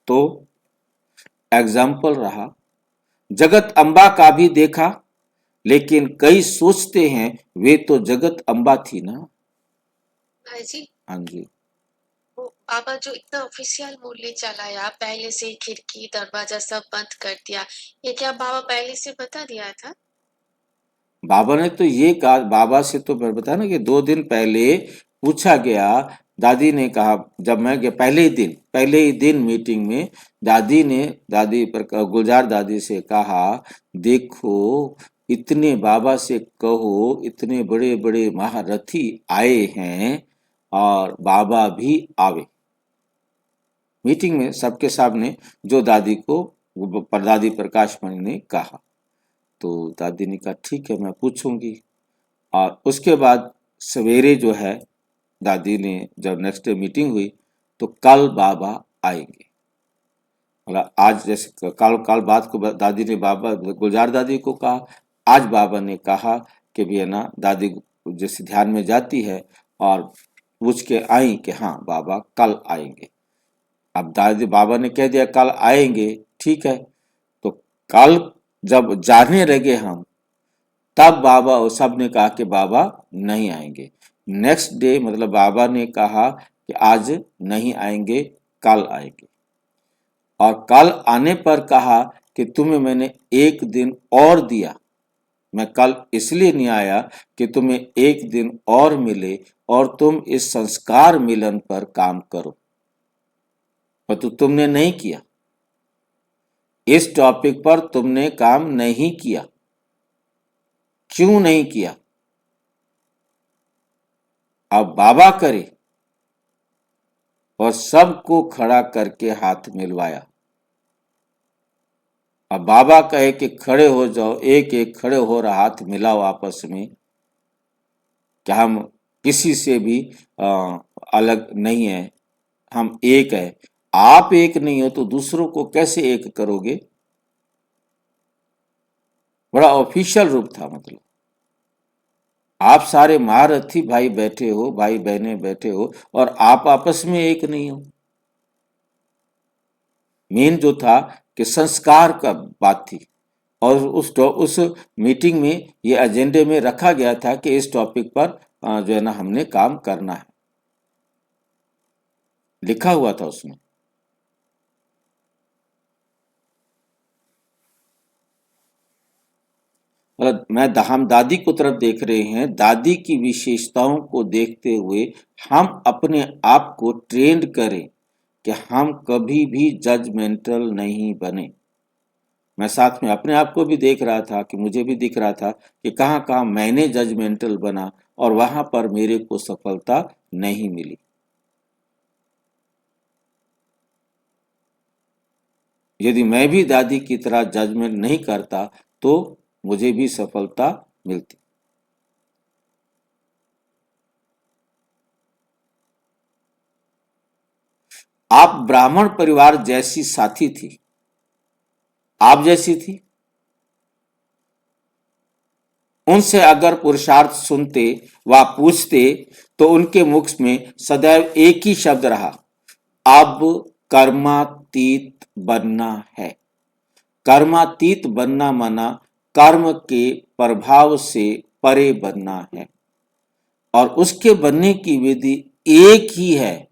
तो एग्जाम्पल रहा। जगत अम्बा का भी देखा, लेकिन कई सोचते हैं वे तो जगत अम्बा थी ना। भाई जी, हाँ जी। वो बाबा जो इतना ऑफिशियल मूल्य चलाया, पहले से ही खिड़की दरवाजा सब बंद कर दिया, ये क्या बाबा पहले से बता दिया था? बाबा ने तो ये कहा, बाबा से तो मैं बताया ना कि 2 दिन पहले पूछा गया। दादी ने कहा, जब मैं गया पहले ही दिन मीटिंग में दादी पर गुलजार दादी से कहा, देखो इतने बाबा से कहो, इतने बड़े बड़े महारथी आए हैं और बाबा भी आवे। मीटिंग में सबके सामने जो दादी को दादी प्रकाश मणि ने कहा। तो दादी ने कहा ठीक है मैं पूछूंगी। और उसके बाद सवेरे जो है दादी ने जब नेक्स्ट डे मीटिंग हुई तो कल बाबा आएंगे। मतलब आज जैसे कल कल बात को दादी ने बाबा गुलजार दादी को कहा, आज बाबा ने कहा कि भी है ना दादी जैसे ध्यान में जाती है और पूछ के आई कि हाँ बाबा कल आएंगे। अब दादी बाबा ने कह दिया कल आएंगे, ठीक है। तो कल जब जाने लगे हम, तब बाबा और सब ने कहा कि बाबा नहीं आएंगे। नेक्स्ट डे मतलब बाबा ने कहा कि आज नहीं आएंगे, कल आएंगे। और कल आने पर कहा कि तुम्हें मैंने 1 दिन और दिया। मैं कल इसलिए नहीं आया कि तुम्हें 1 दिन और मिले और तुम इस संस्कार मिलन पर काम करो, पर तो तुमने नहीं किया। इस टॉपिक पर तुमने काम नहीं किया। क्यों नहीं किया? अब बाबा करे। और सबको खड़ा करके हाथ मिलवाया। अब बाबा कहे कि खड़े हो जाओ, एक एक खड़े हो रहा, हाथ मिलाओ आपस में, कि हम किसी से भी अलग नहीं है, हम एक है। आप एक नहीं हो तो दूसरों को कैसे एक करोगे? बड़ा ऑफिशियल रूप था। मतलब आप सारे महारथी भाई बैठे हो, भाई बहनें बैठे हो, और आप आपस में एक नहीं हो। मेन जो था कि संस्कार का बात थी, और उस मीटिंग में ये एजेंडे में रखा गया था कि इस टॉपिक पर जो है ना हमने काम करना है, लिखा हुआ था उसमें। हम दादी को तरफ देख रहे हैं। दादी की विशेषताओं को देखते हुए हम अपने आप को ट्रेंड करें कि हम कभी भी जजमेंटल नहीं बने। मैं साथ में अपने आप को भी देख रहा था कि मुझे भी दिख रहा था कि कहाँ कहाँ मैंने जजमेंटल बना और वहां पर मेरे को सफलता नहीं मिली। यदि मैं भी दादी की तरह जजमेंट नहीं करता तो मुझे भी सफलता मिलती। आप ब्राह्मण परिवार जैसी साथी थी, आप जैसी थी। उनसे अगर पुरुषार्थ सुनते व पूछते तो उनके मुख में सदैव एक ही शब्द रहा, अब कर्मातीत बनना है। कर्मातीत बनना माना कर्म के प्रभाव से परे बनना है, और उसके बनने की विधि एक ही है।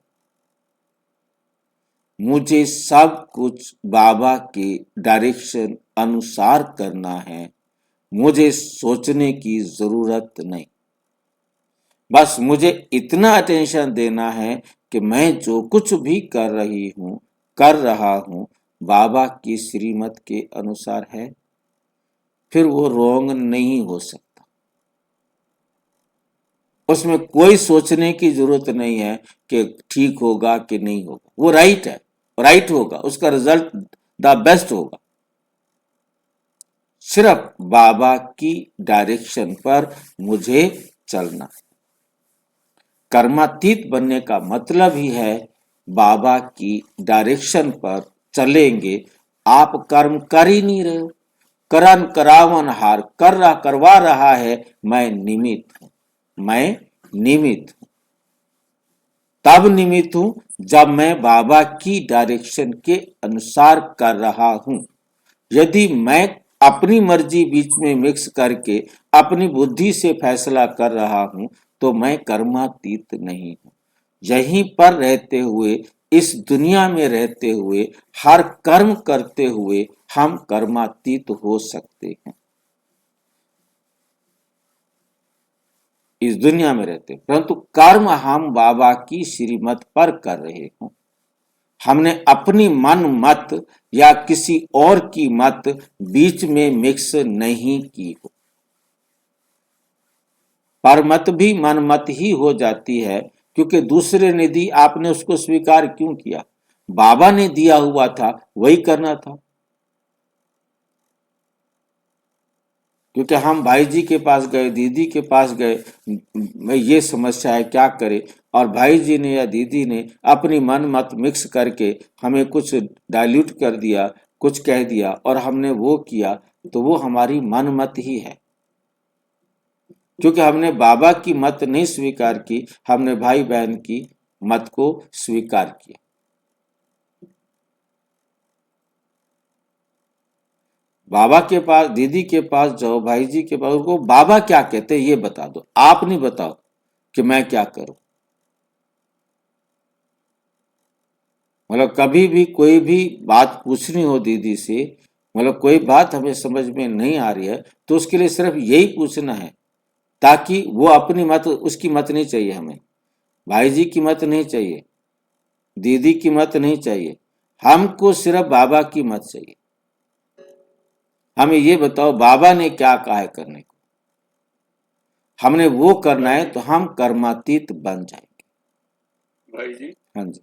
मुझे सब कुछ बाबा के डायरेक्शन अनुसार करना है, मुझे सोचने की जरूरत नहीं। बस मुझे इतना अटेंशन देना है कि मैं जो कुछ भी कर रहा हूं बाबा की श्रीमत के अनुसार है, फिर वो रॉन्ग नहीं हो सकता। उसमें कोई सोचने की जरूरत नहीं है कि ठीक होगा कि नहीं होगा। वो राइट है, राइट होगा, उसका रिजल्ट द बेस्ट होगा। सिर्फ बाबा की डायरेक्शन पर मुझे चलना है। कर्मातीत बनने का मतलब ही है बाबा की डायरेक्शन पर चलेंगे। आप कर्म कर ही नहीं रहे हो, करन करावन हार करवा रहा है। मैं निमित्त हूं, मैं निमित्त हूं। तब निमित्त हूं जब मैं बाबा की डायरेक्शन के अनुसार कर रहा हूं। यदि मैं अपनी मर्जी बीच में मिक्स करके अपनी बुद्धि से फैसला कर रहा हूं तो मैं कर्मातीत नहीं हूं। यहीं पर रहते हुए, इस दुनिया में रहते हुए, हर कर्म करते हुए हम कर्मातीत हो सकते हैं। इस दुनिया में रहते, परंतु कर्म हम बाबा की श्रीमत पर कर रहे हों। हमने अपनी मन मत या किसी और की मत बीच में मिक्स नहीं की हो। पर मत भी मन मत ही हो जाती है, क्योंकि दूसरे ने दी, आपने उसको स्वीकार क्यों किया? बाबा ने दिया हुआ था, वही करना था। क्योंकि हम भाई जी के पास गए, दीदी के पास गए, मैं ये समस्या है क्या करे, और भाई जी ने या दीदी ने अपनी मन मत मिक्स करके हमें कुछ डाइल्यूट कर दिया, कुछ कह दिया, और हमने वो किया, तो वो हमारी मन मत ही है। क्योंकि हमने बाबा की मत नहीं स्वीकार की, हमने भाई बहन की मत को स्वीकार किया। बाबा के पास, दीदी के पास जाओ, भाई जी के पास, उनको बाबा क्या कहते हैं ये बता दो, आप नहीं बताओ कि मैं क्या करूं। मतलब कभी भी कोई भी बात पूछनी हो दीदी से, मतलब कोई बात हमें समझ में नहीं आ रही है, तो उसके लिए सिर्फ यही पूछना है, ताकि वो अपनी मत, उसकी मत नहीं चाहिए हमें, भाई जी की मत नहीं चाहिए, दीदी की मत नहीं चाहिए, हमको सिर्फ बाबा की मत चाहिए। हमें ये बताओ बाबा ने क्या कहा है करने को, हमने वो करना है, तो हम कर्मातीत बन जाएंगे। भाई जी, हाँ जी।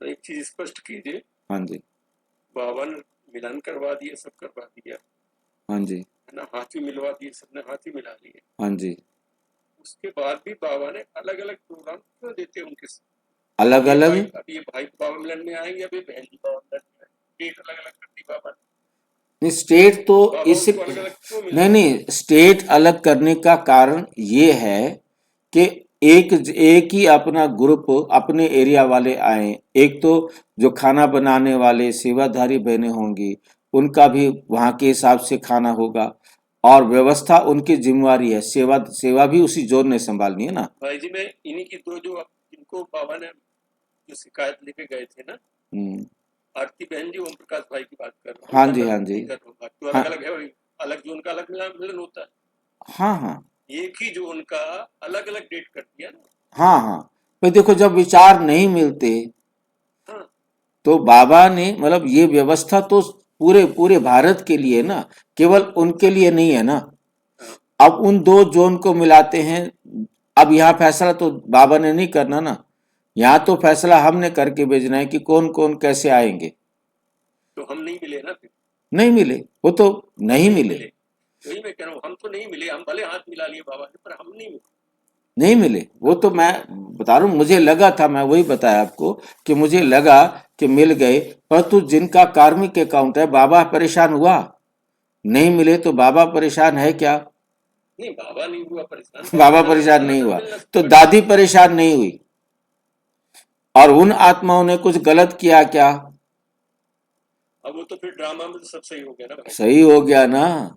तो एक चीज स्पष्ट कीजिए, हाँ जी, बाबा ने मिलन करवा दिया, सब करवा दिया हाँ जी, है ना, हाथी मिलवा दिए, सबने हाथी मिला लिए, हाँ जी। उसके बाद भी बाबा ने अलग अलग प्रोग्राम क्यों देते हैं उनके साथ? अलग ये अलग, भाई, अब ये भाई बाबा मिलन में आएंगे, अभी बहन जी बाबा मिलन में आएंगे, डेट अलग अलग कर दी बाबा ने। नहीं स्टेट तो बाबा इस उसको अलग अलग क्यों मिला? नहीं नहीं, स्टेट अलग करने का कारण ये है कि एक ही अपना ग्रुप अपने एरिया वाले आए। एक तो जो खाना बनाने वाले सेवाधारी बहनें होंगी, उनका भी वहाँ के हिसाब से खाना होगा और व्यवस्था उनकी जिम्मेवारी है। सेवा सेवा भी उसी जोन ने संभालनी है ना। भाई जी, मैं इन्हीं की दो जो जिनको बाबा ने जो शिकायत लेके गए थे ना, हम्म, आरती बहन जी, ओम प्रकाश भाई की बात कर रहा हूँ, हाँ या जी, मैं हाँ जी, नहीं कर रहा हूँ बात, तो हाँ, अलग अलग है भाई, अलग जो उनका अलग मिलन होता है, हाँ, हाँ, एक ही जो उनका अलग अलग डेट कर दिया ना। हाँ, हाँ। पर देखो जब विचार नहीं मिलते हाँ, तो बाबा ने मतलब ये व्यवस्था तो पूरे पूरे भारत के लिए ना, केवल उनके लिए नहीं है ना। हाँ, अब उन दो जोन को मिलाते हैं। अब यहाँ फैसला तो बाबा ने नहीं करना ना, यहाँ तो फैसला हमने करके भेजना है कि कौन कौन कैसे आएंगे। तो हम नहीं मिले ना फिर, नहीं मिले, वो तो नहीं नहीं मिले, मिले, वही मैं कह रहा हूँ, हम तो नहीं मिले, हम भले हाथ मिला लिए बाबा ने, पर हम नहीं मिले। नहीं मिले। वो तो मैं बता रहा हूँ, मुझे लगा था, मैं वही बताया आपको कि मुझे लगा कि मिल गए, परंतु जिनका कार्मिक अकाउंट है बाबा परेशान हुआ। नहीं मिले तो बाबा परेशान है क्या? नहीं, बाबा नहीं हुआ परेशान, बाबा मिलना परेशान मिलना नहीं था, हुआ मिलना तो बड़ी दादी बात है। परेशान नहीं हुई। और उन आत्माओं ने कुछ गलत किया क्या? अब वो तो फिर ड्रामा में तो सब सही हो गया ना भाई, सही हो गया ना।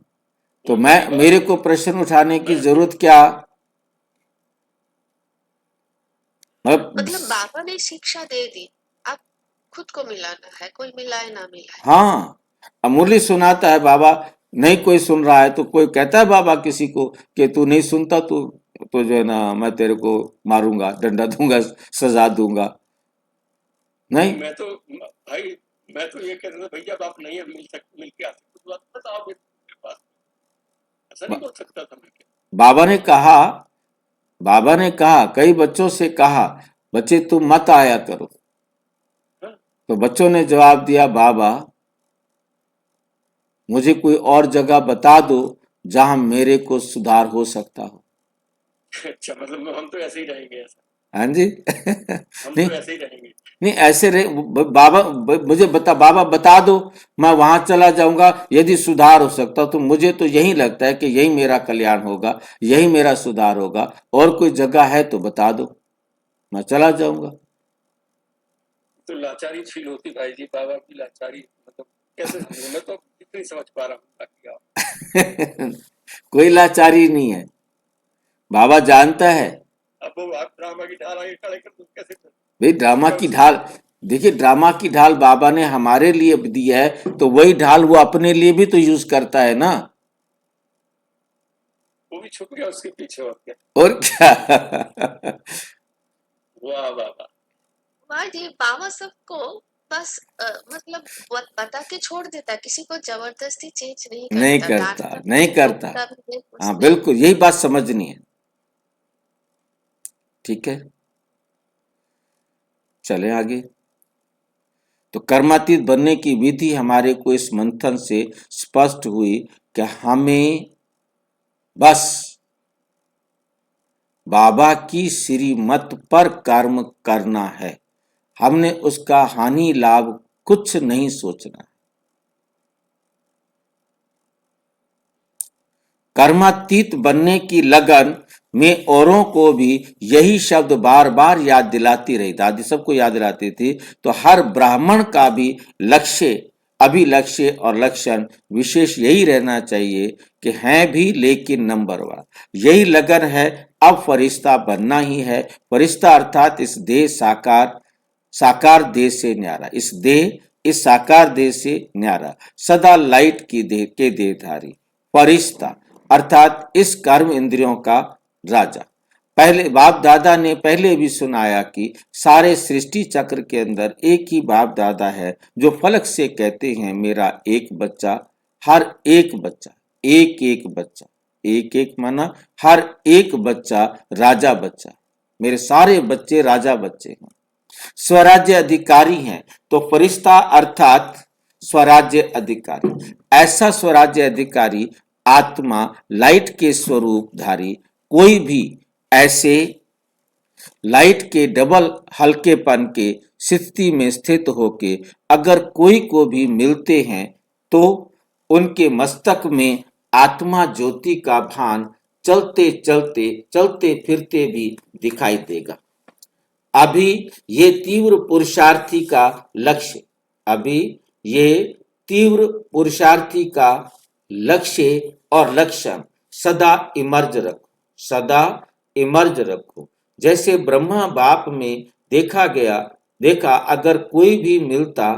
तो वही मैं वही बात मेरे है। को प्रश्न उठाने की मैं जरूरत क्या? मतलब मतलब बाबा ने शिक्षा दे दी, आप खुद को मिलाना है, कोई मिलाए ना मिलाए। हाँ, अब मुरली सुनाता है बाबा, नहीं कोई सुन रहा है तो कोई कहता है बाबा किसी को कि तू नहीं सुनता, तो जो है ना मैं तेरे को मारूंगा, डंडा दूंगा, सजा दूंगा। नहीं, मैं तो भाई, मैं तो ये कह रहा था भैया, आप नहीं मिल के आ सकते तो आप बताओ मेरे पास, ऐसा नहीं बोल सकता था मैं क्या? बाबा ने कहा, बाबा ने कहा कई बच्चों से कहा, बच्चे तुम मत आया करो। हाँ? तो बच्चों ने जवाब दिया, बाबा मुझे कोई और जगह बता दो जहां मेरे को सुधार हो सकता हो। अच्छा, मतलब हम तो ऐसे ही रहेंगे, ऐसा हाँ जी। हम नहीं तो ऐसे ही रहेंगे। नहीं, ऐसे रहे बाबा, मुझे बता, बाबा बता दो, मैं वहां चला जाऊंगा, यदि सुधार हो सकता तो मुझे तो यही लगता है कि यही मेरा कल्याण होगा, यही मेरा सुधार होगा। और कोई जगह है तो बता दो, मैं चला जाऊंगा। तो लाचारी फील होती भाई जी, बाबा की लाचारी, मतलब कैसे समझूं, मैं तो इतनी समझ पा रहा हूँ बाकी आप। कोई लाचारी नहीं है, बाबा जानता है। अब वो आप ड्रामा की ढाल आगे खड़े कर दो, कैसे कर? भाई ड्रामा मैं की उसको ढाल, देखिए ड्रामा की ढाल बाबा ने हमारे लिए दी है, तो वही ढाल वो अपने लिए भी तो यूज करता है ना। वो भी छुप गया उसके पीछे, और क्या। और क्या। वाह वाह वाह। वाह जी, बाबा सबको बस मतलब बता के छोड़ देता, किसी को जबरदस्ती चेंज नहीं नहीं करता, करता, डांटता भी नहीं नहीं, करता। टोकता भी नहीं, कुछ हाँ नहीं। बिल्कुल, यही बात समझनी है। ठीक है, चले आगे। तो कर्मातीत बनने की विधि हमारे को इस मंथन से स्पष्ट हुई कि हमें बस बाबा की श्रीमत पर कर्म करना है। हमने उसका हानि लाभ कुछ नहीं सोचना। कर्मातीत बनने की लगन में औरों को भी यही शब्द बार बार याद दिलाती रही, दादी सबको याद दिलाती थी। तो हर ब्राह्मण का भी लक्ष्य, अभिलक्ष्य और लक्षण विशेष यही रहना चाहिए कि हैं भी लेकिन नंबर वन। यही लगन है, अब फरिश्ता बनना ही है। फरिश्ता अर्थात इस देह साकार, साकार देह से न्यारा, इस देह इस साकार देह से न्यारा, सदा लाइट की देह के देहधारी फरिश्ता अर्थात इस कर्म इंद्रियों का राजा। पहले बाप दादा ने पहले भी सुनाया कि सारे सृष्टि चक्र के अंदर एक ही बाप दादा है जो फलक से कहते हैं, मेरा एक बच्चा, हर एक बच्चा, एक एक बच्चा, एक एक माना हर एक बच्चा राजा बच्चा, मेरे सारे बच्चे राजा बच्चे हैं। स्वराज्य अधिकारी हैं तो फरिश्ता अर्थात स्वराज्य अधिकारी। ऐसा स्वराज्य अधिकारी आत्मा लाइट के स्वरूप धारी कोई भी ऐसे लाइट के डबल हल्केपन के स्थिति में स्थित होके अगर कोई को भी मिलते हैं तो उनके मस्तक में आत्मा ज्योति का भान चलते चलते चलते फिरते भी दिखाई देगा। अभी ये तीव्र पुरुषार्थी का लक्ष्य अभी ये तीव्र पुरुषार्थी का लक्ष्य और लक्षण सदा इमर्ज रखो। जैसे ब्रह्मा बाप में देखा अगर कोई भी मिलता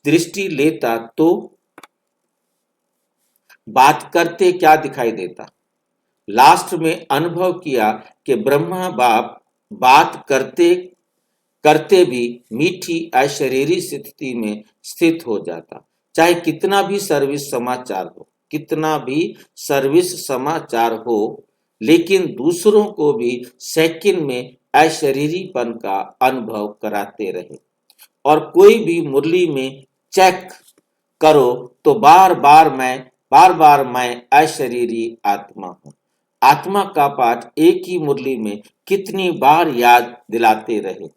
दृष्टि लेता तो बात करते क्या दिखाई देता। लास्ट में अनुभव किया कि ब्रह्मा बाप बात करते करते भी मीठी अशरीरी स्थिति में स्थित हो जाता। चाहे कितना भी सर्विस समाचार हो लेकिन दूसरों को भी सेकंड में अशरीरीपन का अनुभव कराते रहे। और कोई भी मुरली में चेक करो तो बार बार मैं अशरीरी आत्मा हूं। आत्मा का पाठ एक ही मुरली में कितनी बार याद दिलाते रहे।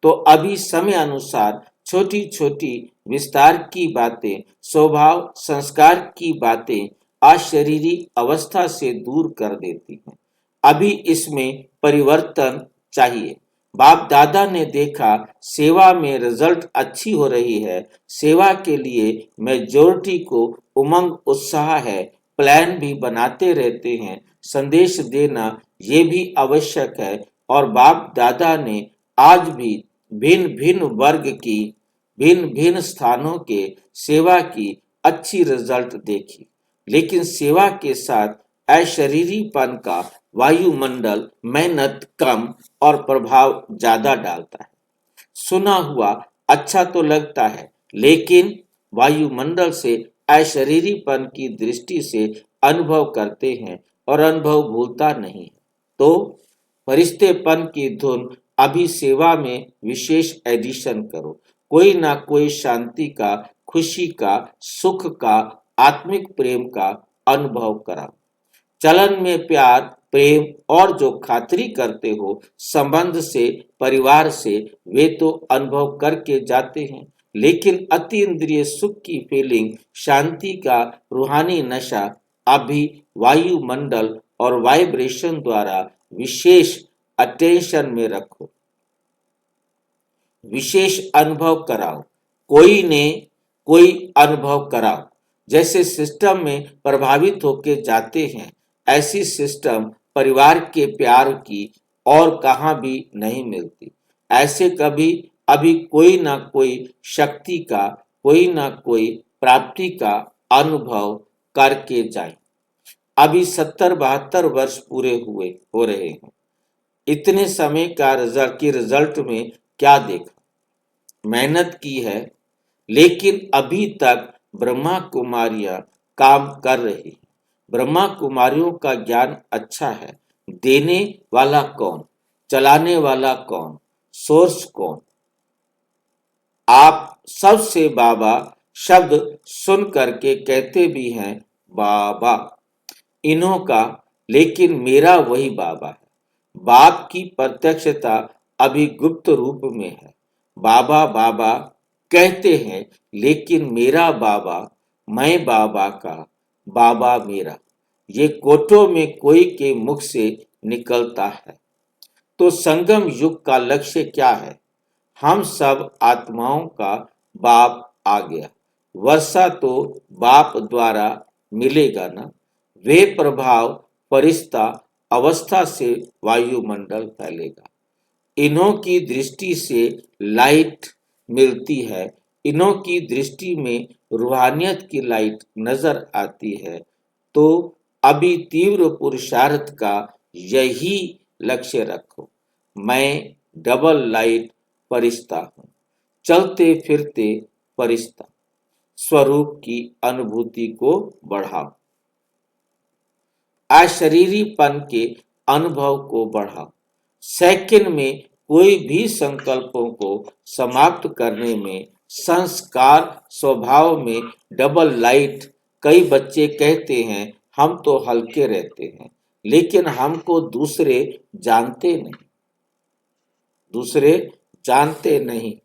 तो अभी समय अनुसार छोटी छोटी विस्तार की बातें, स्वभाव संस्कार की बातें अशरीरी अवस्था से दूर कर देती हैं। अभी इसमें परिवर्तन चाहिए। बाप दादा ने देखा सेवा में रिजल्ट अच्छी हो रही है, सेवा के लिए मेजोरिटी को उमंग उत्साह है, प्लान भी बनाते रहते हैं, संदेश देना ये भी आवश्यक है। और बाप दादा ने आज भी भिन्न भिन्न वर्ग की भिन्न भिन्न स्थानों के सेवा की अच्छी रिजल्ट देखी। लेकिन सेवा के साथ अशरीरीपन का वायुमंडल मेहनत कम और प्रभाव ज्यादा डालता है। सुना हुआ अच्छा तो लगता है लेकिन वायुमंडल से अशरीरीपन की दृष्टि से अनुभव करते हैं और अनुभव भूलता नहीं है। तो फरिश्तेपन की धुन अभी सेवा में विशेष एडिशन करो। कोई ना कोई शांति का, खुशी का, सुख का, आत्मिक प्रेम का अनुभव कराओ। चलन में प्यार, प्रेम और जो खातिरी करते हो संबंध से, परिवार से, वे तो अनुभव करके जाते हैं। लेकिन अति इंद्रिय सुख की फीलिंग, शांति का रूहानी नशा अभी वायुमंडल और वाइब्रेशन द्वारा विशेष अटेंशन में रखो, विशेष अनुभव कराओ। कोई ने कोई अनुभव कराओ। जैसे सिस्टम में प्रभावित होके जाते हैं ऐसी सिस्टम परिवार के प्यार की और कहाँ भी नहीं मिलती। ऐसे कभी अभी कोई ना कोई शक्ति का, कोई ना कोई प्राप्ति का अनुभव करके जाए। अभी 70-72 वर्ष पूरे हो रहे हैं। इतने समय का रिजल्ट में क्या देखा, मेहनत की है लेकिन अभी तक ब्रह्मा कुमारियां काम कर रही। ब्रह्मा कुमारियों का ज्ञान अच्छा है। देने वाला कौन, चलाने वाला कौन, सोर्स कौन। आप सबसे बाबा शब्द सुन करके कहते भी हैं बाबा इन्हों का, लेकिन मेरा वही बाबा है। बाप की प्रत्यक्षता अभी गुप्त रूप में है। बाबा बाबा कहते हैं लेकिन मेरा बाबा, मैं बाबा का, बाबा मेरा, ये कोठों में कोई के मुख से निकलता है। तो संगम युग का लक्ष्य क्या है। हम सब आत्माओं का बाप आ गया। वर्षा तो बाप द्वारा मिलेगा ना। वे प्रभाव परिस्था अवस्था से वायुमंडल फैलेगा। इन्हों की दृष्टि से लाइट मिलती है, इन्हों की दृष्टि में रूहानियत की लाइट नजर आती है। तो अभी तीव्र पुरुषार्थ का यही लक्ष्य रखो। मैं डबल लाइट फरिश्ता हूं, चलते फिरते फरिश्ता। स्वरूप की अनुभूति को बढ़ाओ, अशरीरीपन के अनुभव को बढ़ाओ। सेकंड में कोई भी संकल्पों को समाप्त करने में संस्कार स्वभाव में डबल लाइट। कई बच्चे कहते हैं हम तो हल्के रहते हैं, लेकिन हमको दूसरे जानते नहीं।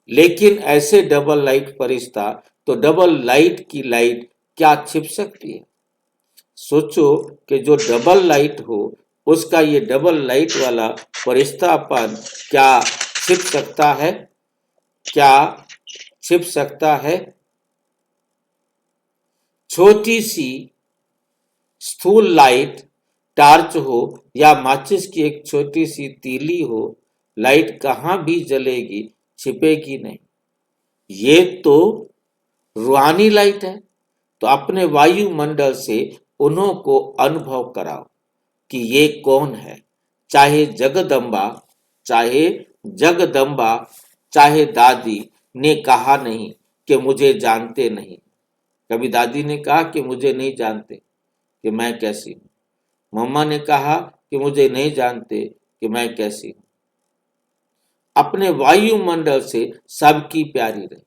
लेकिन ऐसे डबल लाइट फरिश्ता तो डबल लाइट की लाइट क्या छिप सकती है? सोचो कि जो डबल लाइट हो उसका ये डबल लाइट वाला फरिश्तापन क्या छिप सकता है? क्या छिप सकता है? छोटी सी स्थूल लाइट टार्च हो या माचिस की एक छोटी सी तीली हो, लाइट कहाँ भी जलेगी, छिपेगी नहीं। ये तो रूहानी लाइट है। तो अपने वायुमंडल से उन्हों को अनुभव कराओ कि ये कौन है। चाहे जगदम्बा चाहे जगदम्बा चाहे दादी ने कहा नहीं कि मुझे जानते नहीं। कभी दादी ने कहा कि मुझे नहीं जानते कि मैं कैसी हूँ। मम्मा ने कहा कि मुझे नहीं जानते कि मैं कैसी हूँ। अपने वायुमंडल से सबकी प्यारी रही,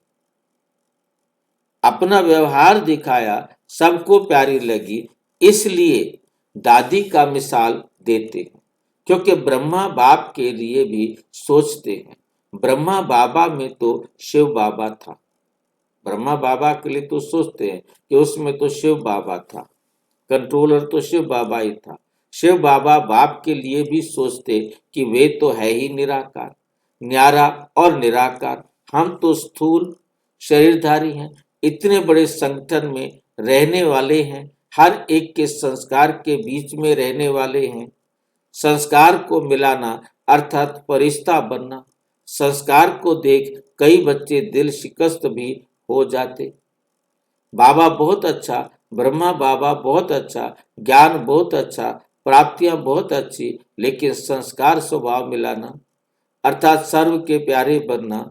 अपना व्यवहार दिखाया, सबको प्यारी लगी, इसलिए दादी का मिसाल देते हैं। क्योंकि ब्रह्मा बाप के लिए भी सोचते हैं। ब्रह्मा बाबा में तो शिव बाबा था। ब्रह्मा बाबा के लिए तो सोचते हैं कि उसमें तो शिव बाबा था, कंट्रोलर तो शिव बाबा ही था। शिव बाबा बाप के लिए भी सोचते कि वे तो है ही निराकार, न्यारा और निराकार। हम तो स्थूल शरीरधारी हैं, इतने बड़े संगठन में रहने वाले हैं, हर एक के संस्कार के बीच में रहने वाले हैं। संस्कार को मिलाना अर्थात फरिश्ता बनना। संस्कार को देख कई बच्चे दिल शिकस्त भी हो जाते। बाबा बहुत अच्छा, ब्रह्मा बाबा बहुत अच्छा, ज्ञान बहुत अच्छा, प्राप्तियां बहुत अच्छी, लेकिन संस्कार स्वभाव मिलाना अर्थात सर्व के प्यारे बनना,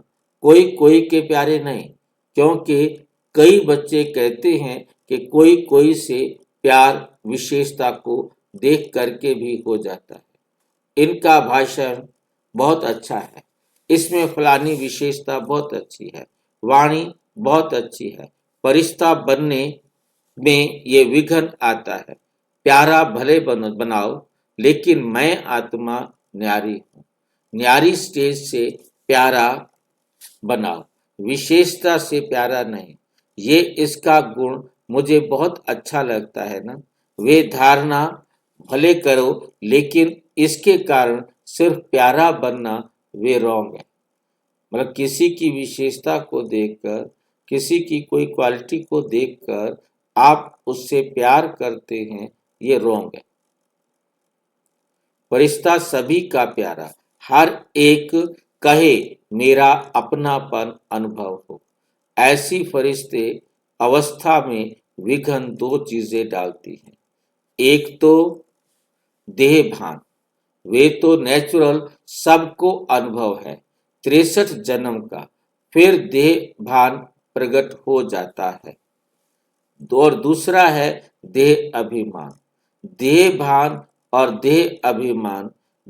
कोई कोई के प्यारे नहीं। क्योंकि कई बच्चे कहते हैं कि कोई कोई से प्यार विशेषता को देख करके भी हो जाता है। इनका भाषण बहुत अच्छा है, इसमें फलानी विशेषता बहुत अच्छी है, वाणी बहुत अच्छी है, फरिश्ता बनने में ये विघन आता है। प्यारा भले बनाओ, लेकिन मैं आत्मा न्यारी हूँ। न्यारी स्टेज से प्यारा बनाओ, विशेषता से प्यारा नहीं। ये इसका गुण मुझे बहुत अच्छा लगता है ना। वे धारणा भले करो, लेकिन इसके कारण सिर्फ प्यारा बनना वे रॉन्ग है। मतलब किसी की विशेषता को देखकर, किसी की कोई क्वालिटी को देखकर आप उससे प्यार करते हैं, ये रॉन्ग है। फरिश्ता सभी का प्यारा, हर एक कहे मेरा अपनापन अनुभव हो। ऐसी फरिश्ते अवस्था में विघन दो चीजें डालती हैं। एक तो देह भान, वे तो नेचुरल सबको अनुभव है 63 जन्म का, फिर देह भान प्रकट हो जाता है। और दूसरा है देह अभिमान। देह भान और देह अभिमान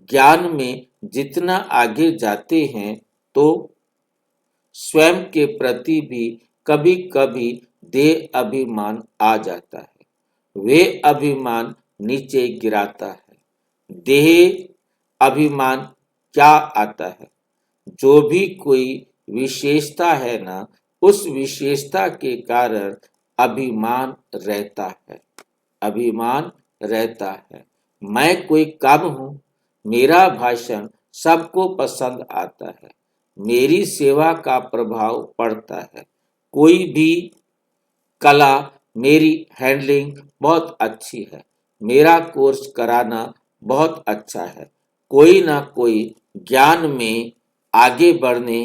ज्ञान में जितना आगे जाते हैं तो स्वयं के प्रति भी कभी कभी देह अभिमान आ जाता है। वे अभिमान नीचे गिराता है। देह अभिमान क्या आता है? जो भी कोई विशेषता है ना, उस विशेषता के कारण अभिमान रहता है। अभिमान रहता है। मैं कोई कम हूं, मेरा भाषण सबको पसंद आता है, मेरी सेवा का प्रभाव पड़ता है, कोई भी कला, मेरी हैंडलिंग बहुत अच्छी है, मेरा कोर्स कराना बहुत अच्छा है, कोई ना कोई ज्ञान में आगे बढ़ने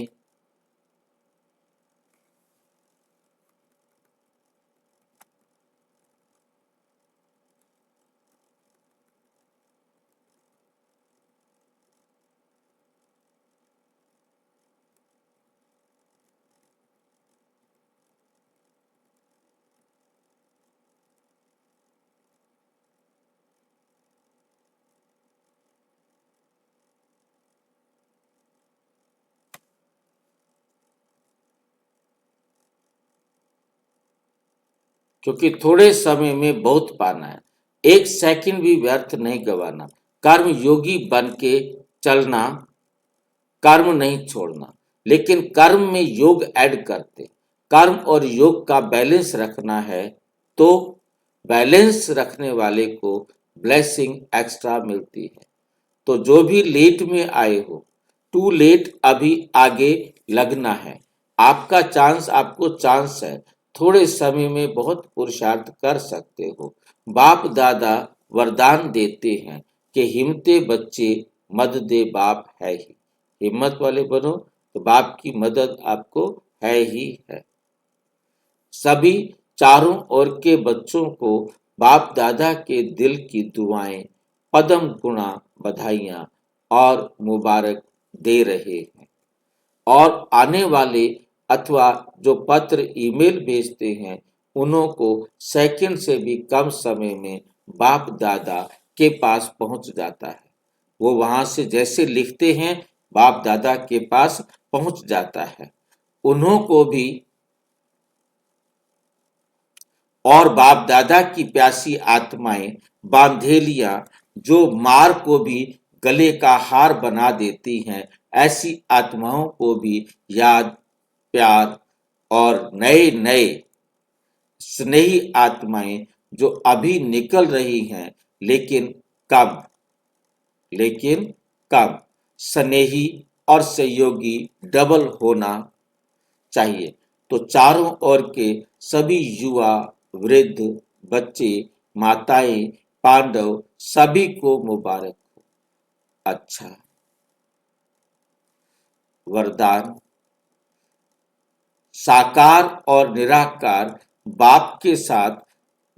क्योंकि थोड़े समय में बहुत पाना है। एक सेकंड भी व्यर्थ नहीं गवाना। कर्म योगी बन के चलना, कर्म नहीं छोड़ना, लेकिन कर्म में योग ऐड करते। कर्म और योग का बैलेंस रखना है, तो बैलेंस रखने वाले को ब्लेसिंग एक्स्ट्रा मिलती है। तो जो भी लेट में आए हो, टू लेट, अभी आगे लगना है। आपका चांस, आपको चांस है। थोड़े समय में बहुत पुरुषार्थ कर सकते हो। बाप दादा वरदान देते हैं कि हिम्मते बच्चे मद दे बाप है ही। हिम्मत वाले बनो तो बाप की मदद आपको है ही है। सभी चारों ओर के बच्चों को बाप दादा के दिल की दुआएं, पदम गुणा बधाइयां और मुबारक दे रहे हैं। और आने वाले अथवा जो पत्र ईमेल भेजते हैं, उन्हों को सेकंड से भी कम समय में बाप दादा के पास पहुंच जाता है। वो वहां से जैसे लिखते हैं, बाप दादा के पास पहुंच जाता है। उन्हों को भी और बाप दादा की प्यासी आत्माएं, बांधेलियां, जो मार को भी गले का हार बना देती हैं, ऐसी आत्माओं को भी याद, प्यार और नए नए स्नेही आत्माएं जो अभी निकल रही हैं, लेकिन कम, लेकिन कम स्नेही और सहयोगी डबल होना चाहिए। तो चारों ओर के सभी युवा, वृद्ध, बच्चे, माताएं, पांडव, सभी को मुबारक हो। अच्छा, वरदान। साकार और निराकार बाप के साथ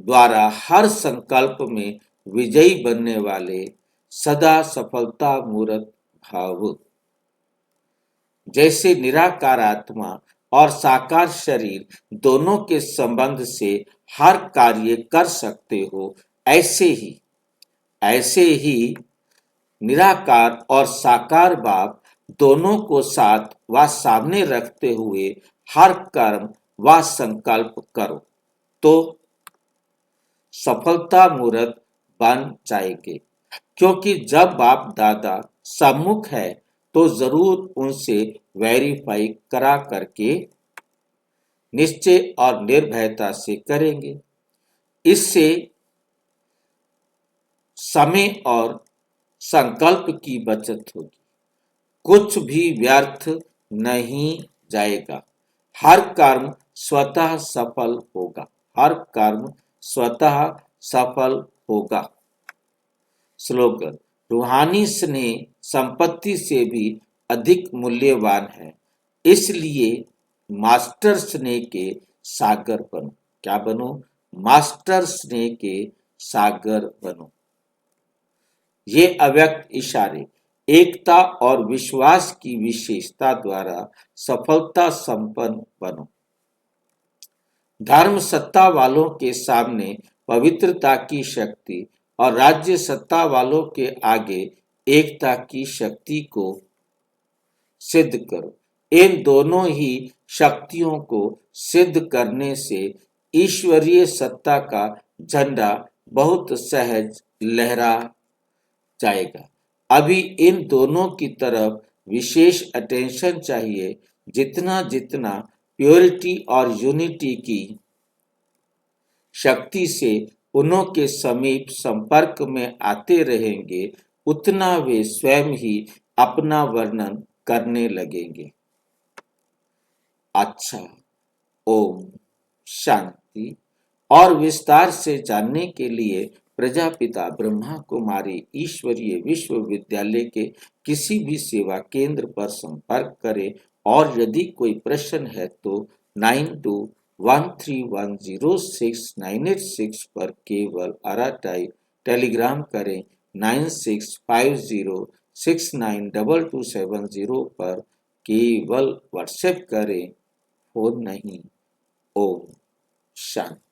द्वारा हर संकल्प में विजयी बनने वाले, सदा सफलता मूर्त भावुक। जैसे निराकार आत्मा और साकार शरीर दोनों के संबंध से हर कार्य कर सकते हो, ऐसे ही निराकार और साकार बाप दोनों को साथ व सामने रखते हुए हर कर्म व संकल्प करो, तो सफलता मूर्त बन जाएंगे। क्योंकि जब बाप दादा सम्मुख है, तो जरूर उनसे वेरीफाई करा करके निश्चय और निर्भयता से करेंगे। इससे समय और संकल्प की बचत होगी। कुछ भी व्यर्थ नहीं जाएगा। हर कर्म स्वतः सफल होगा। हर कर्म स्वतः सफल होगा। स्लोगन। रूहानी स्नेह संपत्ति से भी अधिक मूल्यवान है, इसलिए मास्टर स्नेह के सागर बनो। क्या बनो? मास्टर स्नेह के सागर बनो। ये अव्यक्त इशारे एकता और विश्वास की विशेषता द्वारा सफलता संपन्न बनो। धर्म सत्ता वालों के सामने पवित्रता की शक्ति और राज्य सत्ता वालों के आगे एकता की शक्ति को सिद्ध करो। इन दोनों ही शक्तियों को सिद्ध करने से ईश्वरीय सत्ता का झंडा बहुत सहज लहरा जाएगा। अभी इन दोनों की तरफ विशेष अटेंशन चाहिए। जितना जितना प्योरिटी और यूनिटी की शक्ति से उन्हों के समीप संपर्क में आते रहेंगे, उतना वे स्वयं ही अपना वर्णन करने लगेंगे। अच्छा, ओम शांति। और विस्तार से जानने के लिए प्रजापिता ब्रह्मा कुमारी ईश्वरीय विश्वविद्यालय के किसी भी सेवा केंद्र पर संपर्क करें। और यदि कोई प्रश्न है तो 9213106986 पर केवल अराटाई टेलीग्राम करें। 9650692270 पर केवल व्हाट्सएप करें, फोन नहीं। ओम शांति।